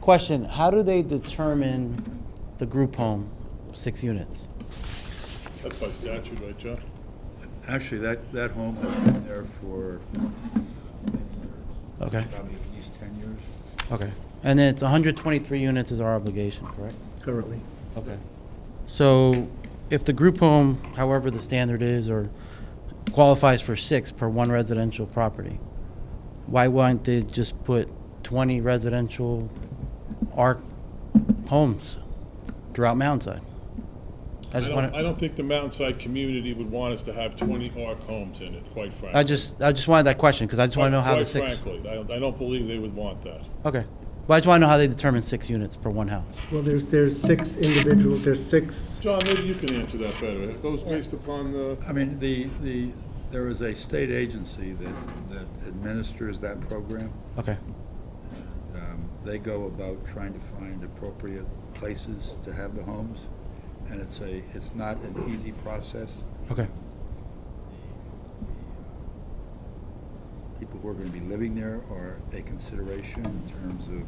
Speaker 18: Question, how do they determine the group home, 6 units?
Speaker 1: That's by statute, right, John?
Speaker 13: Actually, that home has been there for
Speaker 18: Okay.
Speaker 13: probably at least 10 years.
Speaker 18: Okay. And then it's 123 units is our obligation, correct?
Speaker 5: Currently.
Speaker 18: Okay. So if the group home, however the standard is, or qualifies for 6 per 1 residential property, why wouldn't they just put 20 residential ARC homes throughout Mountainside?
Speaker 1: I don't think the Mountainside community would want us to have 20 ARC homes in it, quite frankly.
Speaker 18: I just wanted that question because I just want to know how the 6.
Speaker 1: Quite frankly, I don't believe they would want that.
Speaker 18: Okay. But I just want to know how they determine 6 units per 1 house.
Speaker 5: Well, there's 6 individual, there's 6...
Speaker 1: John, maybe you can answer that better. It goes based upon the...
Speaker 13: I mean, there is a state agency that administers that program.
Speaker 18: Okay.
Speaker 13: They go about trying to find appropriate places to have the homes, and it's not an easy process.
Speaker 18: Okay.
Speaker 13: People who are going to be living there are a consideration in terms of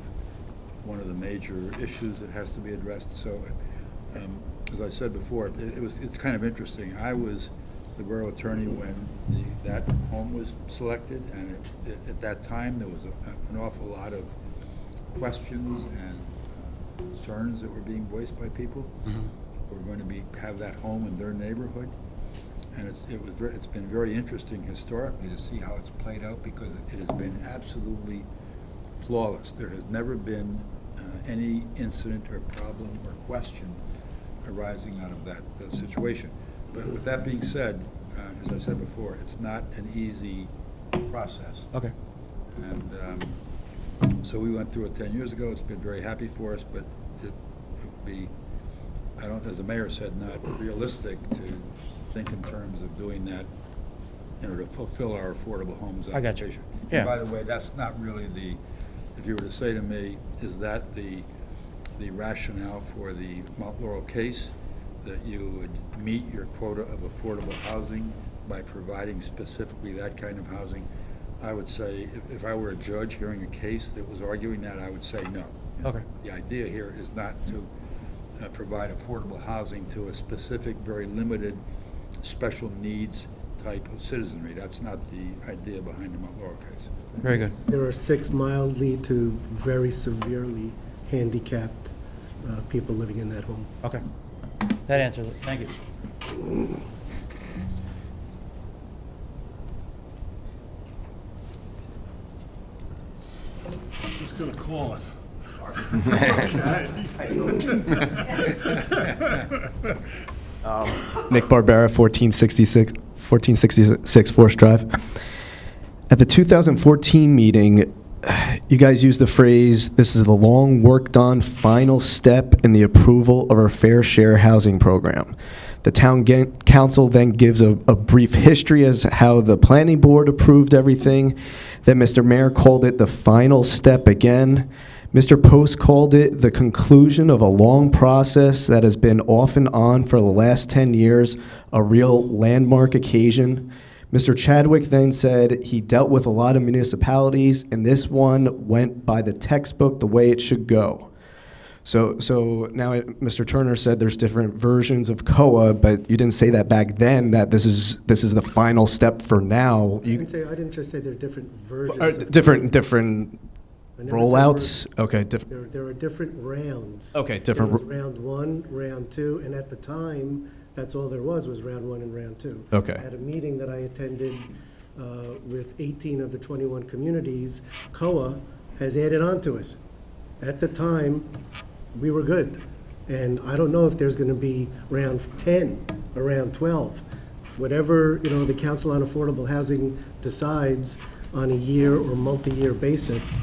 Speaker 13: one of the major issues that has to be addressed. So, as I said before, it's kind of interesting. I was the borough attorney when that home was selected, and at that time there was an awful lot of questions and concerns that were being voiced by people who were going to have that home in their neighborhood. And it's been very interesting historically to see how it's played out, because it has been absolutely flawless. There has never been any incident or problem or question arising out of that situation. But with that being said, as I said before, it's not an easy process.
Speaker 18: Okay.
Speaker 13: And so we went through it 10 years ago. It's been very happy for us, but it would be, as the mayor said, not realistic to think in terms of doing that in order to fulfill our affordable homes
Speaker 18: I got you.
Speaker 13: application.
Speaker 18: Yeah.
Speaker 13: And by the way, that's not really if you were to say to me, is that the rationale for the Mount Laurel case, that you would meet your quota of affordable housing by providing specifically that kind of housing? I would say, if I were a judge hearing a case that was arguing that, I would say no.
Speaker 18: Okay.
Speaker 13: The idea here is not to provide affordable housing to a specific, very limited, special needs type of citizenry. That's not the idea behind the Mount Laurel case.
Speaker 18: Very good.
Speaker 5: There are 6 mildly to very severely handicapped people living in that home.
Speaker 18: Okay. That answers it. Thank you.
Speaker 1: Just gonna call it.
Speaker 19: Nick Barbera, 1466 Forest Drive. At the 2014 meeting, you guys used the phrase, "This is the long work done final step in the approval of our fair share housing program." The town council then gives a brief history as how the planning board approved everything. Then Mr. Mayor called it the final step again. Mr. Post called it the conclusion of a long process that has been off and on for the last 10 years, a real landmark occasion. Mr. Chadwick then said he dealt with a lot of municipalities, and this one went by the textbook the way it should go. So now Mr. Turner said there's different versions of COA, but you didn't say that back then, that this is the final step for now.
Speaker 5: I didn't just say there are different versions. of
Speaker 19: Different
Speaker 5: I never said
Speaker 19: rollouts? Okay.
Speaker 5: There are different rounds.
Speaker 19: Okay, different
Speaker 5: There was round 1, round 2, and at the time, that's all there was round 1 and round 2.
Speaker 19: Okay.
Speaker 5: At a meeting that I attended with 18 of the 21 communities, COA has added on to it. At the time, we were good. And I don't know if there's going to be round 10 or round 12. Whatever, the Council on Affordable Housing decides on a year or multi-year basis,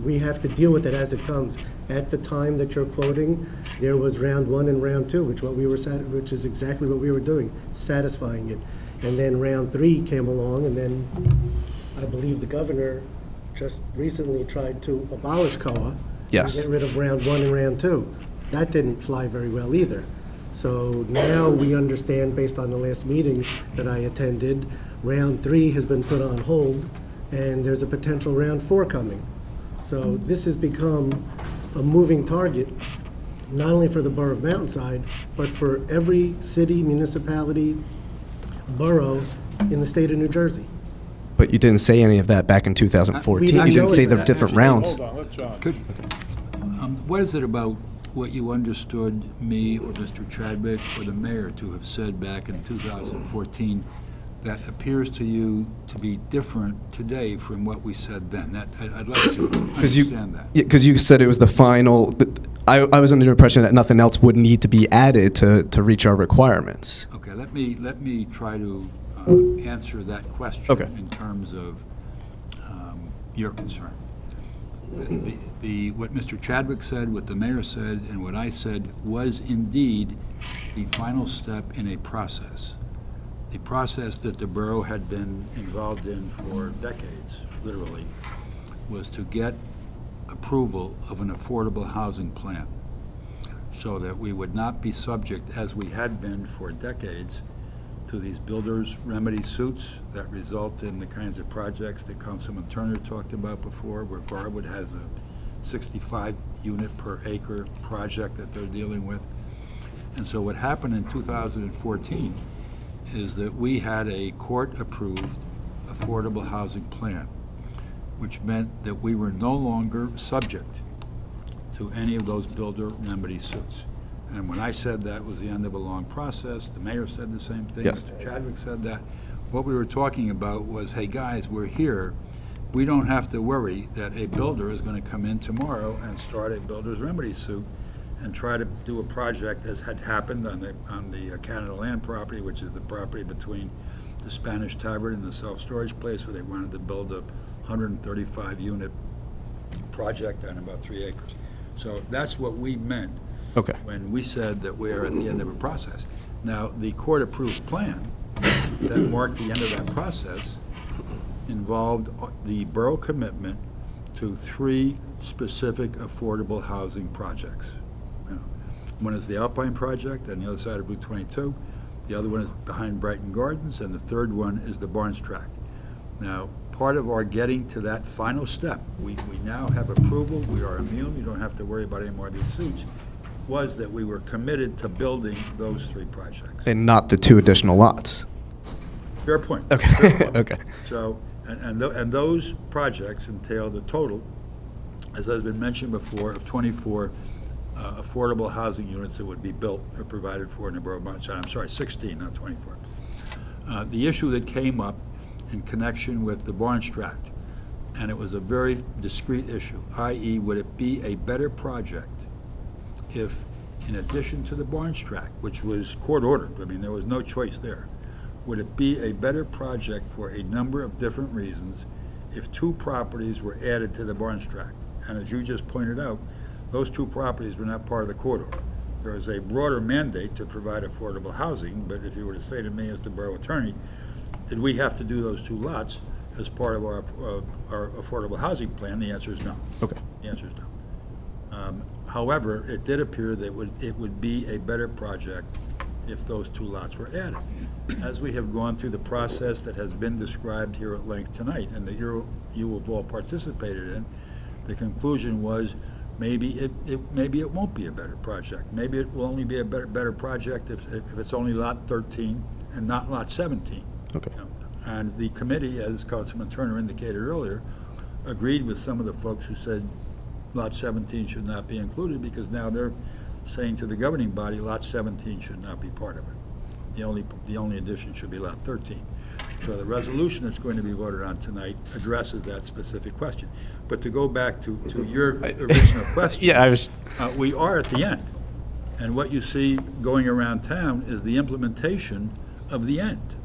Speaker 5: we have to deal with it as it comes. At the time that you're quoting, there was round 1 and round 2, which is exactly what we were doing, satisfying it. And then round 3 came along, and then I believe the governor just recently tried to abolish COA.
Speaker 19: Yes.
Speaker 5: And get rid of round 1 and round 2. That didn't fly very well either. So now we understand, based on the last meeting that I attended, round 3 has been put on hold, and there's a potential round 4 coming. So this has become a moving target, not only for the borough of Mountainside, but for every city, municipality, borough in the state of New Jersey.
Speaker 19: But you didn't say any of that back in 2014.
Speaker 5: didn't
Speaker 19: You didn't
Speaker 5: know
Speaker 19: say
Speaker 5: it.
Speaker 19: the different rounds.
Speaker 1: Hold on, let John.
Speaker 13: What is it about what you understood me or Mr. Chadwick or the mayor to have said back in 2014 that appears to you to be different today from what we said then? I'd like to understand that.
Speaker 19: Because you said it was the final. I was under the impression that nothing else would need to be added to reach our requirements.
Speaker 13: Okay, let me try to answer that question in terms of your concern. What Mr. Chadwick said, what the mayor said, and what I said was indeed the final step in a process. The process that the borough had been involved in for decades, literally, was to get approval of an affordable housing plan so that we would not be subject, as we had been for decades, to these builders' remedy suits that result in the kinds of projects that Councilman Turner talked about before, where Garwood has a 65 unit per acre project that they're dealing with. And so what happened in 2014 is that we had a court-approved affordable housing plan, which meant that we were no longer subject to any of those builder remedy suits. And when I said that was the end of a long process, the mayor said the same thing.
Speaker 19: Yes.
Speaker 13: Mr. Chadwick said that. What we were talking about was, hey, guys, we're here. We don't have to worry that a builder is going to come in tomorrow and start a builder's remedy suit and try to do a project, as had happened on the Canada Land property, which is the property between the Spanish Tavern and the self-storage place, where they wanted to build a 135-unit project on about 3 acres. So that's what we meant when we said that we're at the end of a process. Now, the court-approved plan that marked the end of that process involved the borough commitment to 3 specific affordable housing projects. One is the Alpine Project on the other side of Route 22. The other one is behind Brighton Gardens, and the third one is the Barnes Tract. Now, part of our getting to that final step, we now have approval, we are immune, you don't have to worry about any more of these suits, was that we were committed to building those 3 projects.
Speaker 19: And not the 2 additional lots.
Speaker 13: Fair point.
Speaker 19: Okay.
Speaker 13: Fair point.
Speaker 19: Okay.
Speaker 13: So, and those projects entailed a total, as has been mentioned before, of 24 affordable housing units that would be built or provided for in the borough of Mountainside. I'm sorry, 16, not 24. The issue that came up in connection with the Barnes Tract, and it was a very discrete issue, i.e., would it be a better project if, in addition to the Barnes Tract, which was court-ordered, I mean, there was no choice there, would it be a better project for a number of different reasons if 2 properties were added to the Barnes Tract? And as you just pointed out, those 2 properties were not part of the court order. There is a broader mandate to provide affordable housing, but if you were to say to me as the borough attorney, did we have to do those 2 lots as part of our affordable housing plan? The answer is no.
Speaker 19: Okay.
Speaker 13: The answer is no. However, it did appear that it would be a better project if those 2 lots were added. As we have gone through the process that has been described here at length tonight, and that you have all participated in, the conclusion was maybe it won't be a better project. Maybe it will only be a better project if it's only lot 13 and not lot 17.
Speaker 19: Okay.
Speaker 13: And the committee, as Councilman Turner indicated earlier, agreed with some of the folks who said lot 17 should not be included, because now they're saying to the governing body lot 17 should not be part of it. The only addition should be lot 13. So the resolution that's going to be voted on tonight addresses that specific question. But to go back to your original question.
Speaker 19: Yeah, I was.
Speaker 13: We are at the end. And what you see going around town is the implementation of the end.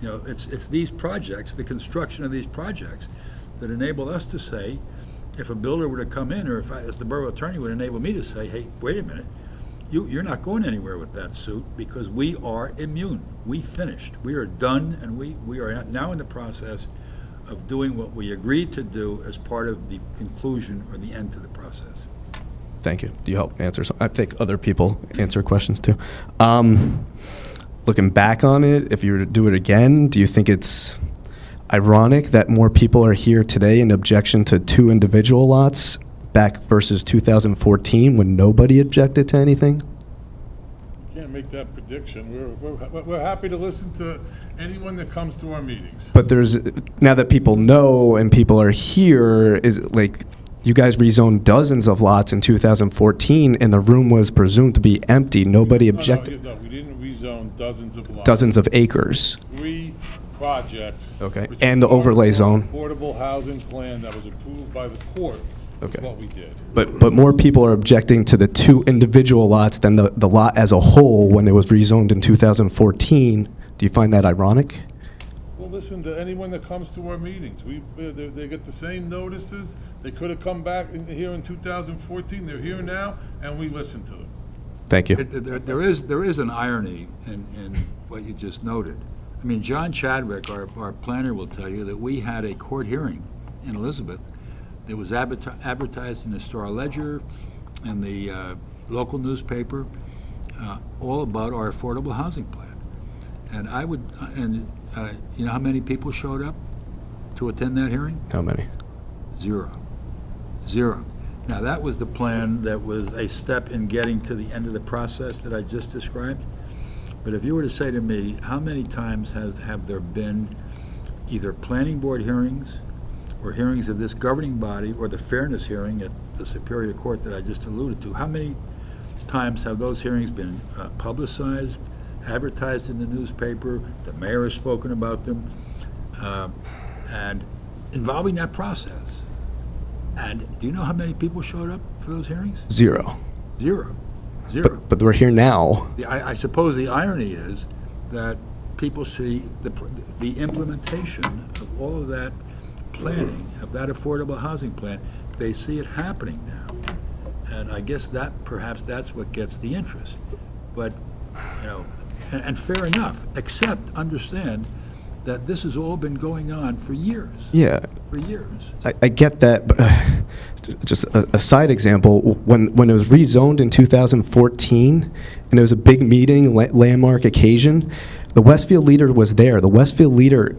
Speaker 13: You know, it's these projects, the construction of these projects, that enable us to say, if a builder were to come in, or if I, as the borough attorney, would enable me to say, hey, wait a minute, you're not going anywhere with that suit, because we are immune. We finished. We are done, and we are now in the process of doing what we agreed to do as part of the conclusion or the end to the process.
Speaker 19: Thank you. Do you help answer? I think other people answer questions too. Looking back on it, if you were to do it again, do you think it's ironic that more people are here today in objection to 2 individual lots back versus 2014 when nobody objected to anything?
Speaker 1: Can't make that prediction. We're happy to listen to anyone that comes to our meetings.
Speaker 19: But now that people know and people are here, is it like you guys rezoned dozens of lots in 2014 and the room was presumed to be empty. Nobody objected.
Speaker 1: No, we didn't rezone dozens of lots.
Speaker 19: Dozens of acres.
Speaker 1: 3 projects.
Speaker 19: Okay.
Speaker 1: which
Speaker 19: And the
Speaker 1: were part
Speaker 19: overlay
Speaker 1: of our
Speaker 19: zone.
Speaker 1: Affordable housing plan that was approved by the court.
Speaker 19: Okay.
Speaker 1: Is what we did.
Speaker 19: But more people are objecting to the 2 individual lots than the lot as a whole when it was rezoned in 2014. Do you find that ironic?
Speaker 1: Well, listen to anyone that comes to our meetings. They get the same notices. They could have come back here in 2014. They're here now, and we listen to them.
Speaker 19: Thank you.
Speaker 13: There is an irony in what you just noted. I mean, John Chadwick, our planner, will tell you that we had a court hearing in Elizabeth that was advertised in the Star-Ledger and the local newspaper, all about our affordable housing plan. And you know how many people showed up to attend that hearing?
Speaker 19: How many?
Speaker 13: 0. Now, that was the plan that was a step in getting to the end of the process that I just described. But if you were to say to me, how many times have there been either planning board hearings or hearings of this governing body or the fairness hearing at the Superior Court that I just alluded to, how many times have those hearings been publicized, advertised in the newspaper, the mayor has spoken about them, and involving that process? And do you know how many people showed up for those hearings?
Speaker 19: 0.
Speaker 13: 0.
Speaker 19: But we're here now.
Speaker 13: I suppose the irony is that people see the implementation of all of that planning, of that affordable housing plan. They see it happening now. And I guess perhaps that's what gets the interest. But, you know, and fair enough, except understand that this has all been going on for years.
Speaker 19: Yeah.
Speaker 13: For years.
Speaker 19: I get that, but just a side example, when it was rezoned in 2014, and it was a big meeting, landmark occasion, the Westfield leader was there. The Westfield leader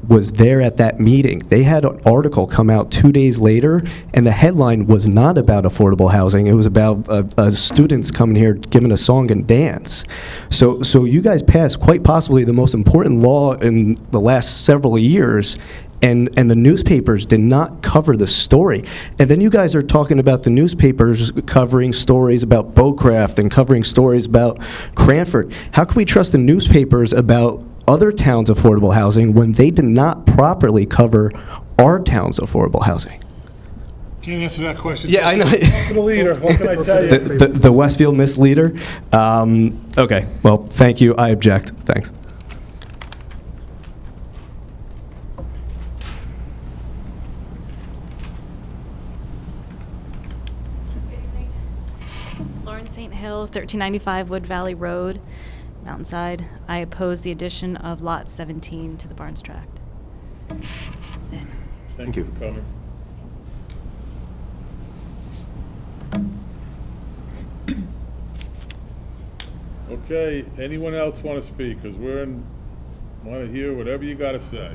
Speaker 19: was there at that meeting. They had an article come out 2 days later, and the headline was not about affordable housing. It was about students coming here giving a song and dance. So you guys passed quite possibly the most important law in the last several years, and the newspapers did not cover the story. And then you guys are talking about the newspapers covering stories about Beaucraft and covering stories about Cranford. How can we trust the newspapers about other towns' affordable housing when they did not properly cover our town's affordable housing?
Speaker 1: Can't answer that question.
Speaker 19: Yeah, I know.
Speaker 1: Talk to the leader. What can I tell you?
Speaker 19: The Westfield Miss leader? Okay, well, thank you. I object. Thanks.
Speaker 20: Lauren St. Hill, 1395 Wood Valley Road, Mountainside. I oppose the addition of Lot 17 to the Barnes Tract.
Speaker 1: Thank you for coming. Okay, anyone else want to speak? Because want to hear whatever you got to say.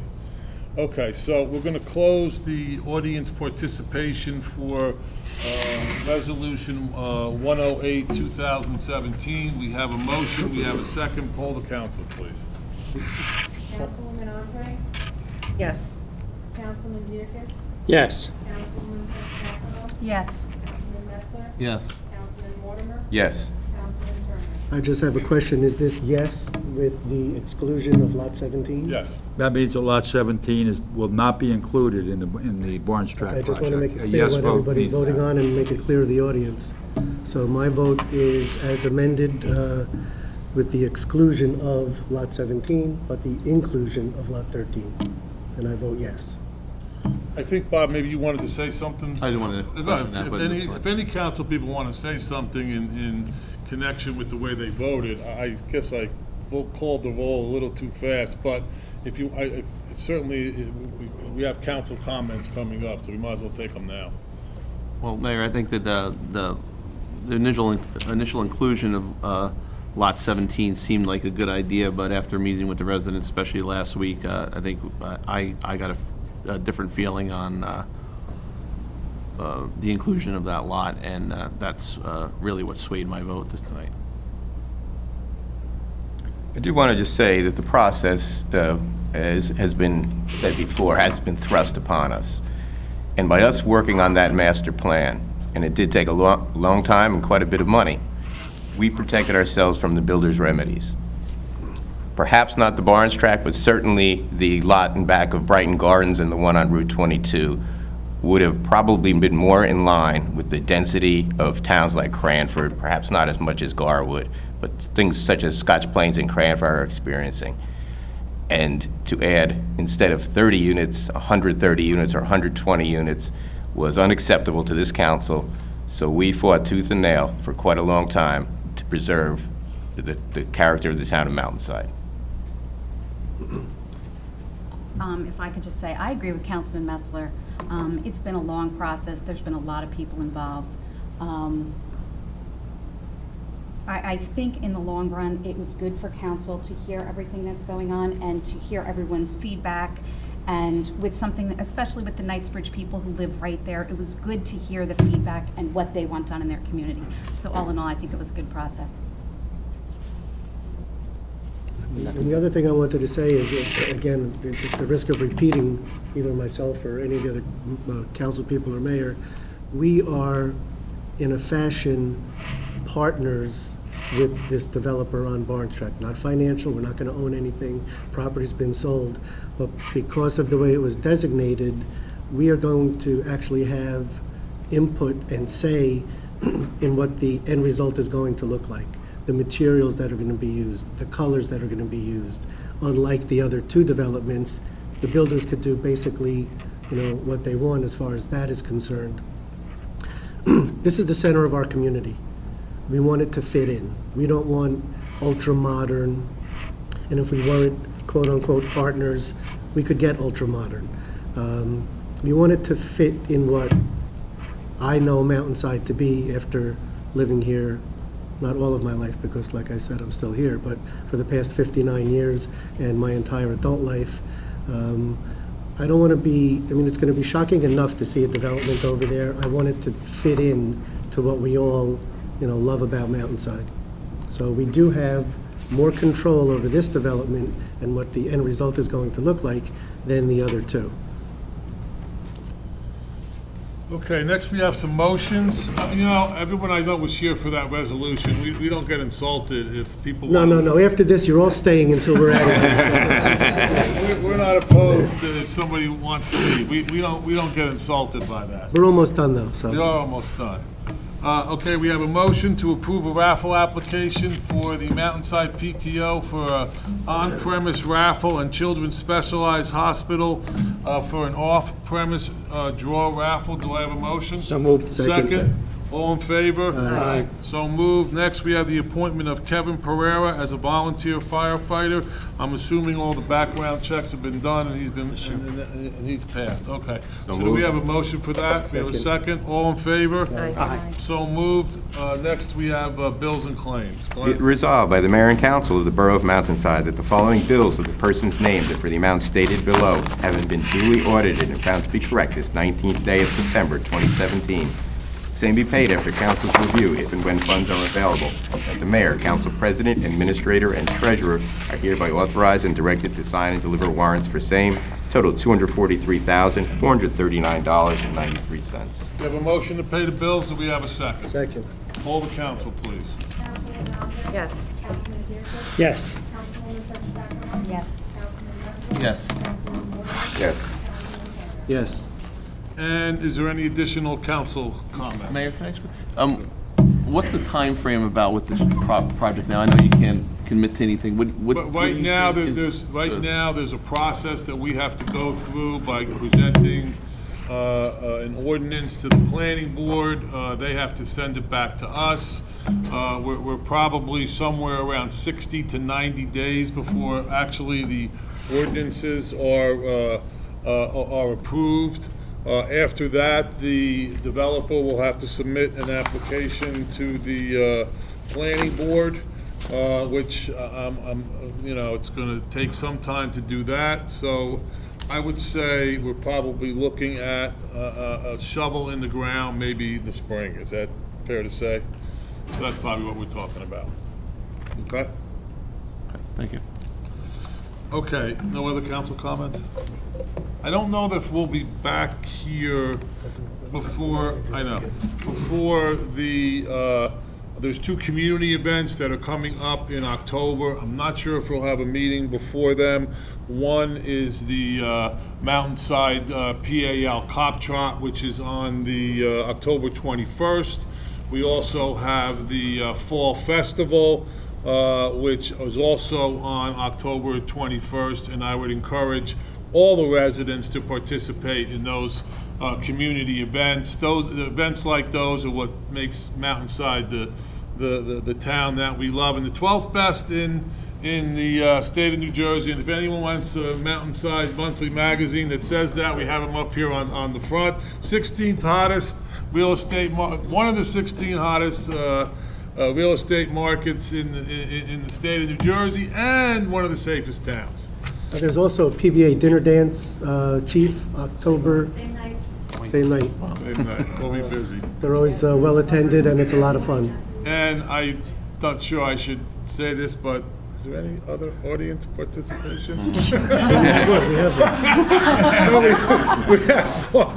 Speaker 1: Okay, so we're going to close the audience participation for Resolution 108, 2017. We have a motion, we have a second. Poll the council, please.
Speaker 3: Councilwoman Andre?
Speaker 6: Yes.
Speaker 3: Councilman Dierkes?
Speaker 8: Yes.
Speaker 3: Councilwoman Petracco?
Speaker 2: Yes.
Speaker 3: Councilman Messler?
Speaker 7: Yes.
Speaker 3: Councilman Mortimer?
Speaker 4: Yes.
Speaker 3: Councilman Turner?
Speaker 5: I just have a question. Is this yes with the exclusion of Lot 17?
Speaker 1: Yes.
Speaker 13: That means that Lot 17 will not be included in the Barnes Tract
Speaker 5: I
Speaker 13: project.
Speaker 5: just want to make it
Speaker 13: A
Speaker 5: clear
Speaker 13: yes
Speaker 5: what
Speaker 13: vote
Speaker 5: everybody's
Speaker 13: means
Speaker 5: voting
Speaker 13: that.
Speaker 5: on and make it clear to the audience. So my vote is as amended with the exclusion of Lot 17, but the inclusion of Lot 13. And I vote yes.
Speaker 1: I think, Bob, maybe you wanted to say something?
Speaker 7: I didn't want to
Speaker 1: Go ahead.
Speaker 7: question that, but
Speaker 1: If any council people want to say something in connection with the way they voted, I guess I called the roll a little too fast, but if you, certainly, we have council comments coming up, so we might as well take them now.
Speaker 7: Well, Mayor, I think that the initial inclusion of Lot 17 seemed like a good idea, but after meeting with the residents, especially last week, I think I got a different feeling on the inclusion of that lot, and that's really what swayed my vote this tonight.
Speaker 4: I do want to just say that the process, as has been said before, has been thrust upon us. And by us working on that master plan, and it did take a long time and quite a bit of money, we protected ourselves from the builder's remedies. Perhaps not the Barnes Tract, but certainly the lot in back of Brighton Gardens and the one on Route 22 would have probably been more in line with the density of towns like Cranford, perhaps not as much as Garwood, but things such as Scotch Plains and Cranford are experiencing. And to add, instead of 30 units, 130 units or 120 units was unacceptable to this council, so we fought tooth and nail for quite a long time to preserve the character of the town of Mountainside.
Speaker 2: If I could just say, I agree with Councilman Messler. It's been a long process. There's been a lot of people involved. I think in the long run, it was good for council to hear everything that's going on and to hear everyone's feedback. And with something, especially with the Knightsbridge people who live right there, it was good to hear the feedback and what they want done in their community. So all in all, I think it was a good process.
Speaker 5: And the other thing I wanted to say is, again, at the risk of repeating either myself or any of the other council people or mayor, we are, in a fashion, partners with this developer on Barnes Tract. Not financial, we're not going to own anything, property's been sold, but because of the way it was designated, we are going to actually have input and say in what the end result is going to look like, the materials that are going to be used, the colors that are going to be used. Unlike the other two developments, the builders could do basically, what they want as far as that is concerned. This is the center of our community. We want it to fit in. We don't want ultra-modern, and if we weren't quote-unquote partners, we could get ultra-modern. We want it to fit in what I know Mountainside to be after living here, not all of my life, because like I said, I'm still here, but for the past 59 years and my entire adult life. I don't want to be, it's going to be shocking enough to see a development over there. I want it to fit in to what we all love about Mountainside. So we do have more control over this development and what the end result is going to look like than the other two.
Speaker 1: Okay, next we have some motions. Everyone I know was here for that resolution. We don't get insulted if people want.
Speaker 5: No. After this, you're all staying until we're out of here.
Speaker 1: We're not opposed to if somebody wants to leave. We don't get insulted by that.
Speaker 5: We're almost done, though, so.
Speaker 1: We are almost done. Okay, we have a motion to approve a raffle application for the Mountainside PTO for a on-premise raffle and Children's Specialized Hospital for an off-premise draw raffle. Do I have a motion?
Speaker 8: So moved.
Speaker 1: Second. All in favor?
Speaker 8: Aye.
Speaker 1: So moved. Next, we have the appointment of Kevin Pereira as a volunteer firefighter. I'm assuming all the background checks have been done and and he's passed. Okay. So do we have a motion for that? We have a second. All in favor?
Speaker 6: Aye.
Speaker 1: So moved. Next, we have bills and claims. Go ahead.
Speaker 4: Resolved by the Mayor and Council of the Borough of Mountainside that the following bills of the persons named and for the amounts stated below, having been duly audited and found to be correct this 19th day of September 2017, same be paid after council's review if and when funds are available. That the mayor, council president, administrator, and treasurer are hereby authorized and directed to sign and deliver warrants for same, total $243,439.93.
Speaker 1: We have a motion to pay the bills. Do we have a second?
Speaker 5: Second.
Speaker 1: Call the council, please.
Speaker 3: Councilman Andre?
Speaker 6: Yes.
Speaker 3: Councilman Dierkes?
Speaker 8: Yes.
Speaker 3: Councilwoman Perkins-Dagmar?
Speaker 2: Yes.
Speaker 3: Councilman Westbrook?
Speaker 7: Yes.
Speaker 3: Councilman Morgan?
Speaker 4: Yes.
Speaker 3: Councilman Kendall?
Speaker 5: Yes.
Speaker 1: And is there any additional council comments?
Speaker 7: Mayor, can I ask, what's the time frame about with this project now? I know you can't commit to anything. What
Speaker 1: But
Speaker 7: do
Speaker 1: right
Speaker 7: you
Speaker 1: now,
Speaker 7: think is
Speaker 1: there's a process that we have to go through by presenting an ordinance to the planning board. They have to send it back to us. We're probably somewhere around 60 to 90 days before actually the ordinances are approved. After that, the developer will have to submit an application to the planning board, which it's going to take some time to do that. So I would say we're probably looking at a shovel in the ground maybe in the spring. Is that fair to say? So that's probably what we're talking about. Okay?
Speaker 7: Thank you.
Speaker 1: Okay, no other council comments? I don't know if we'll be back here before there's two community events that are coming up in October. I'm not sure if we'll have a meeting before them. One is the Mountainside PAL Cop Trot, which is on the October 21st. We also have the Fall Festival, which is also on October 21st, and I would encourage all the residents to participate in those community events. Those events like those are what makes Mountainside the town that we love, and the 12th best in the state of New Jersey. And if anyone wants a Mountainside monthly magazine that says that, we have them up here on the front. 16th hottest real estate, one of the 16 hottest real estate markets in the state of New Jersey, and one of the safest towns.
Speaker 5: There's also a PBA dinner dance, Chief, October. Same night.
Speaker 1: Same night. We'll be busy.
Speaker 5: They're always well-attended, and it's a lot of fun.
Speaker 1: And I'm not sure I should say this, but is there any other audience participation?
Speaker 5: We have
Speaker 1: We have fun.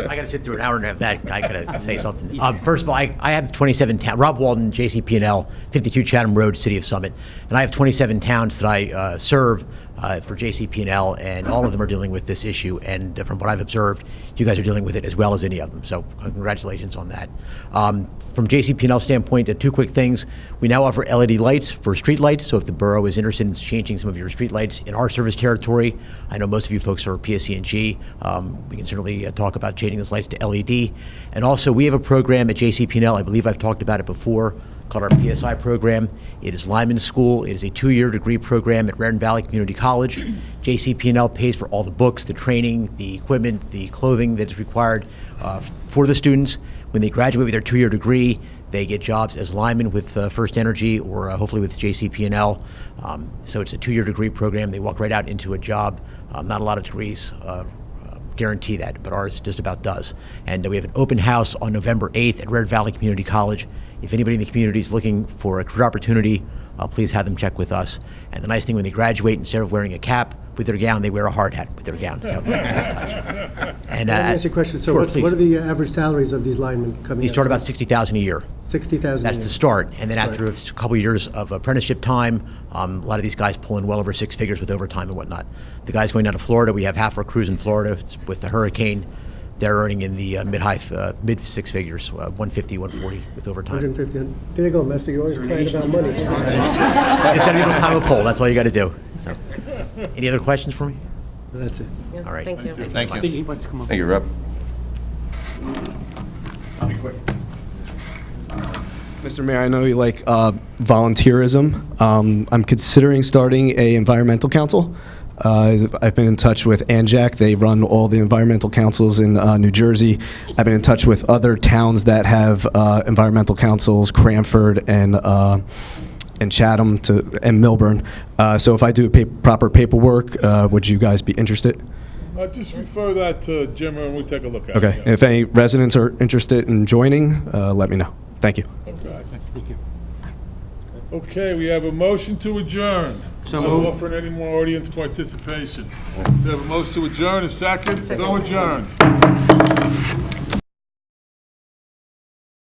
Speaker 2: I got to sit through an hour and have that. I got to say something. First of all, I have 27 towns. Rob Walden, JCP&L, 52 Chatham Road, City of Summit. And I have 27 towns that I serve for JCP&L, and all of them are dealing with this issue. And from what I've observed, you guys are dealing with it as well as any of them. So congratulations on that. From JCP&L standpoint, two quick things. We now offer LED lights for street lights. So if the borough is interested in changing some of your street lights in our service territory, I know most of you folks are PSC&G. We can certainly talk about changing those lights to LED. And also, we have a program at JCP&L, I believe I've talked about it before, called our PSI program. It is Lyman School. It is a 2-year degree program at Raritan Valley Community College. JCP&L pays for all the books, the training, the equipment, the clothing that is required for the students. When they graduate with their 2-year degree, they get jobs as linemen with First Energy or hopefully with JCP&L. So it's a 2-year degree program. They walk right out into a job. Not a lot of degrees guarantee that, but ours just about does. And we have an open house on November 8th at Raritan Valley Community College. If anybody in the community is looking for a career opportunity, please have them check with us. And the nice thing, when they graduate, instead of wearing a cap with their gown, they wear a hard hat with their gown. So, nice touch. And
Speaker 5: Let me ask you a question. So
Speaker 2: sure,
Speaker 5: what are the average salaries of these linemen coming
Speaker 2: They
Speaker 5: out?
Speaker 2: start about $60,000 a year.
Speaker 5: $60,000
Speaker 2: That's the start. And then after a couple of years of apprenticeship time, a lot of these guys pull in well over 6 figures with overtime and whatnot. The guys going down to Florida, we have half our crews in Florida with the hurricane. They're earning in the mid 6 figures, 150, 140 with overtime.
Speaker 5: 150. There you go, Master. You're always crying about money.
Speaker 2: It's got to be on time of poll. That's all you got to do. So, any other questions for me?
Speaker 5: That's it.
Speaker 2: All right.
Speaker 6: Thank you.
Speaker 7: Thank you.
Speaker 8: I think he wants to come up.
Speaker 4: Thank you, Rob.
Speaker 19: I'll be quick. Mr. Mayor, I know you like volunteerism. I'm considering starting a environmental council. I've been in touch with ANJAC. They run all the environmental councils in New Jersey. I've been in touch with other towns that have environmental councils, Cranford and Chatham and Milburn. So if I do proper paperwork, would you guys be interested?
Speaker 1: Just refer that to Jim and we'll take a look at it.
Speaker 19: Okay. And if any residents are interested in joining, let me know. Thank you.
Speaker 8: Thank you.
Speaker 1: Okay, we have a motion to adjourn.
Speaker 8: So
Speaker 1: Not
Speaker 8: moved.
Speaker 1: offering any more audience participation. We have a motion to adjourn, a second, so adjourned.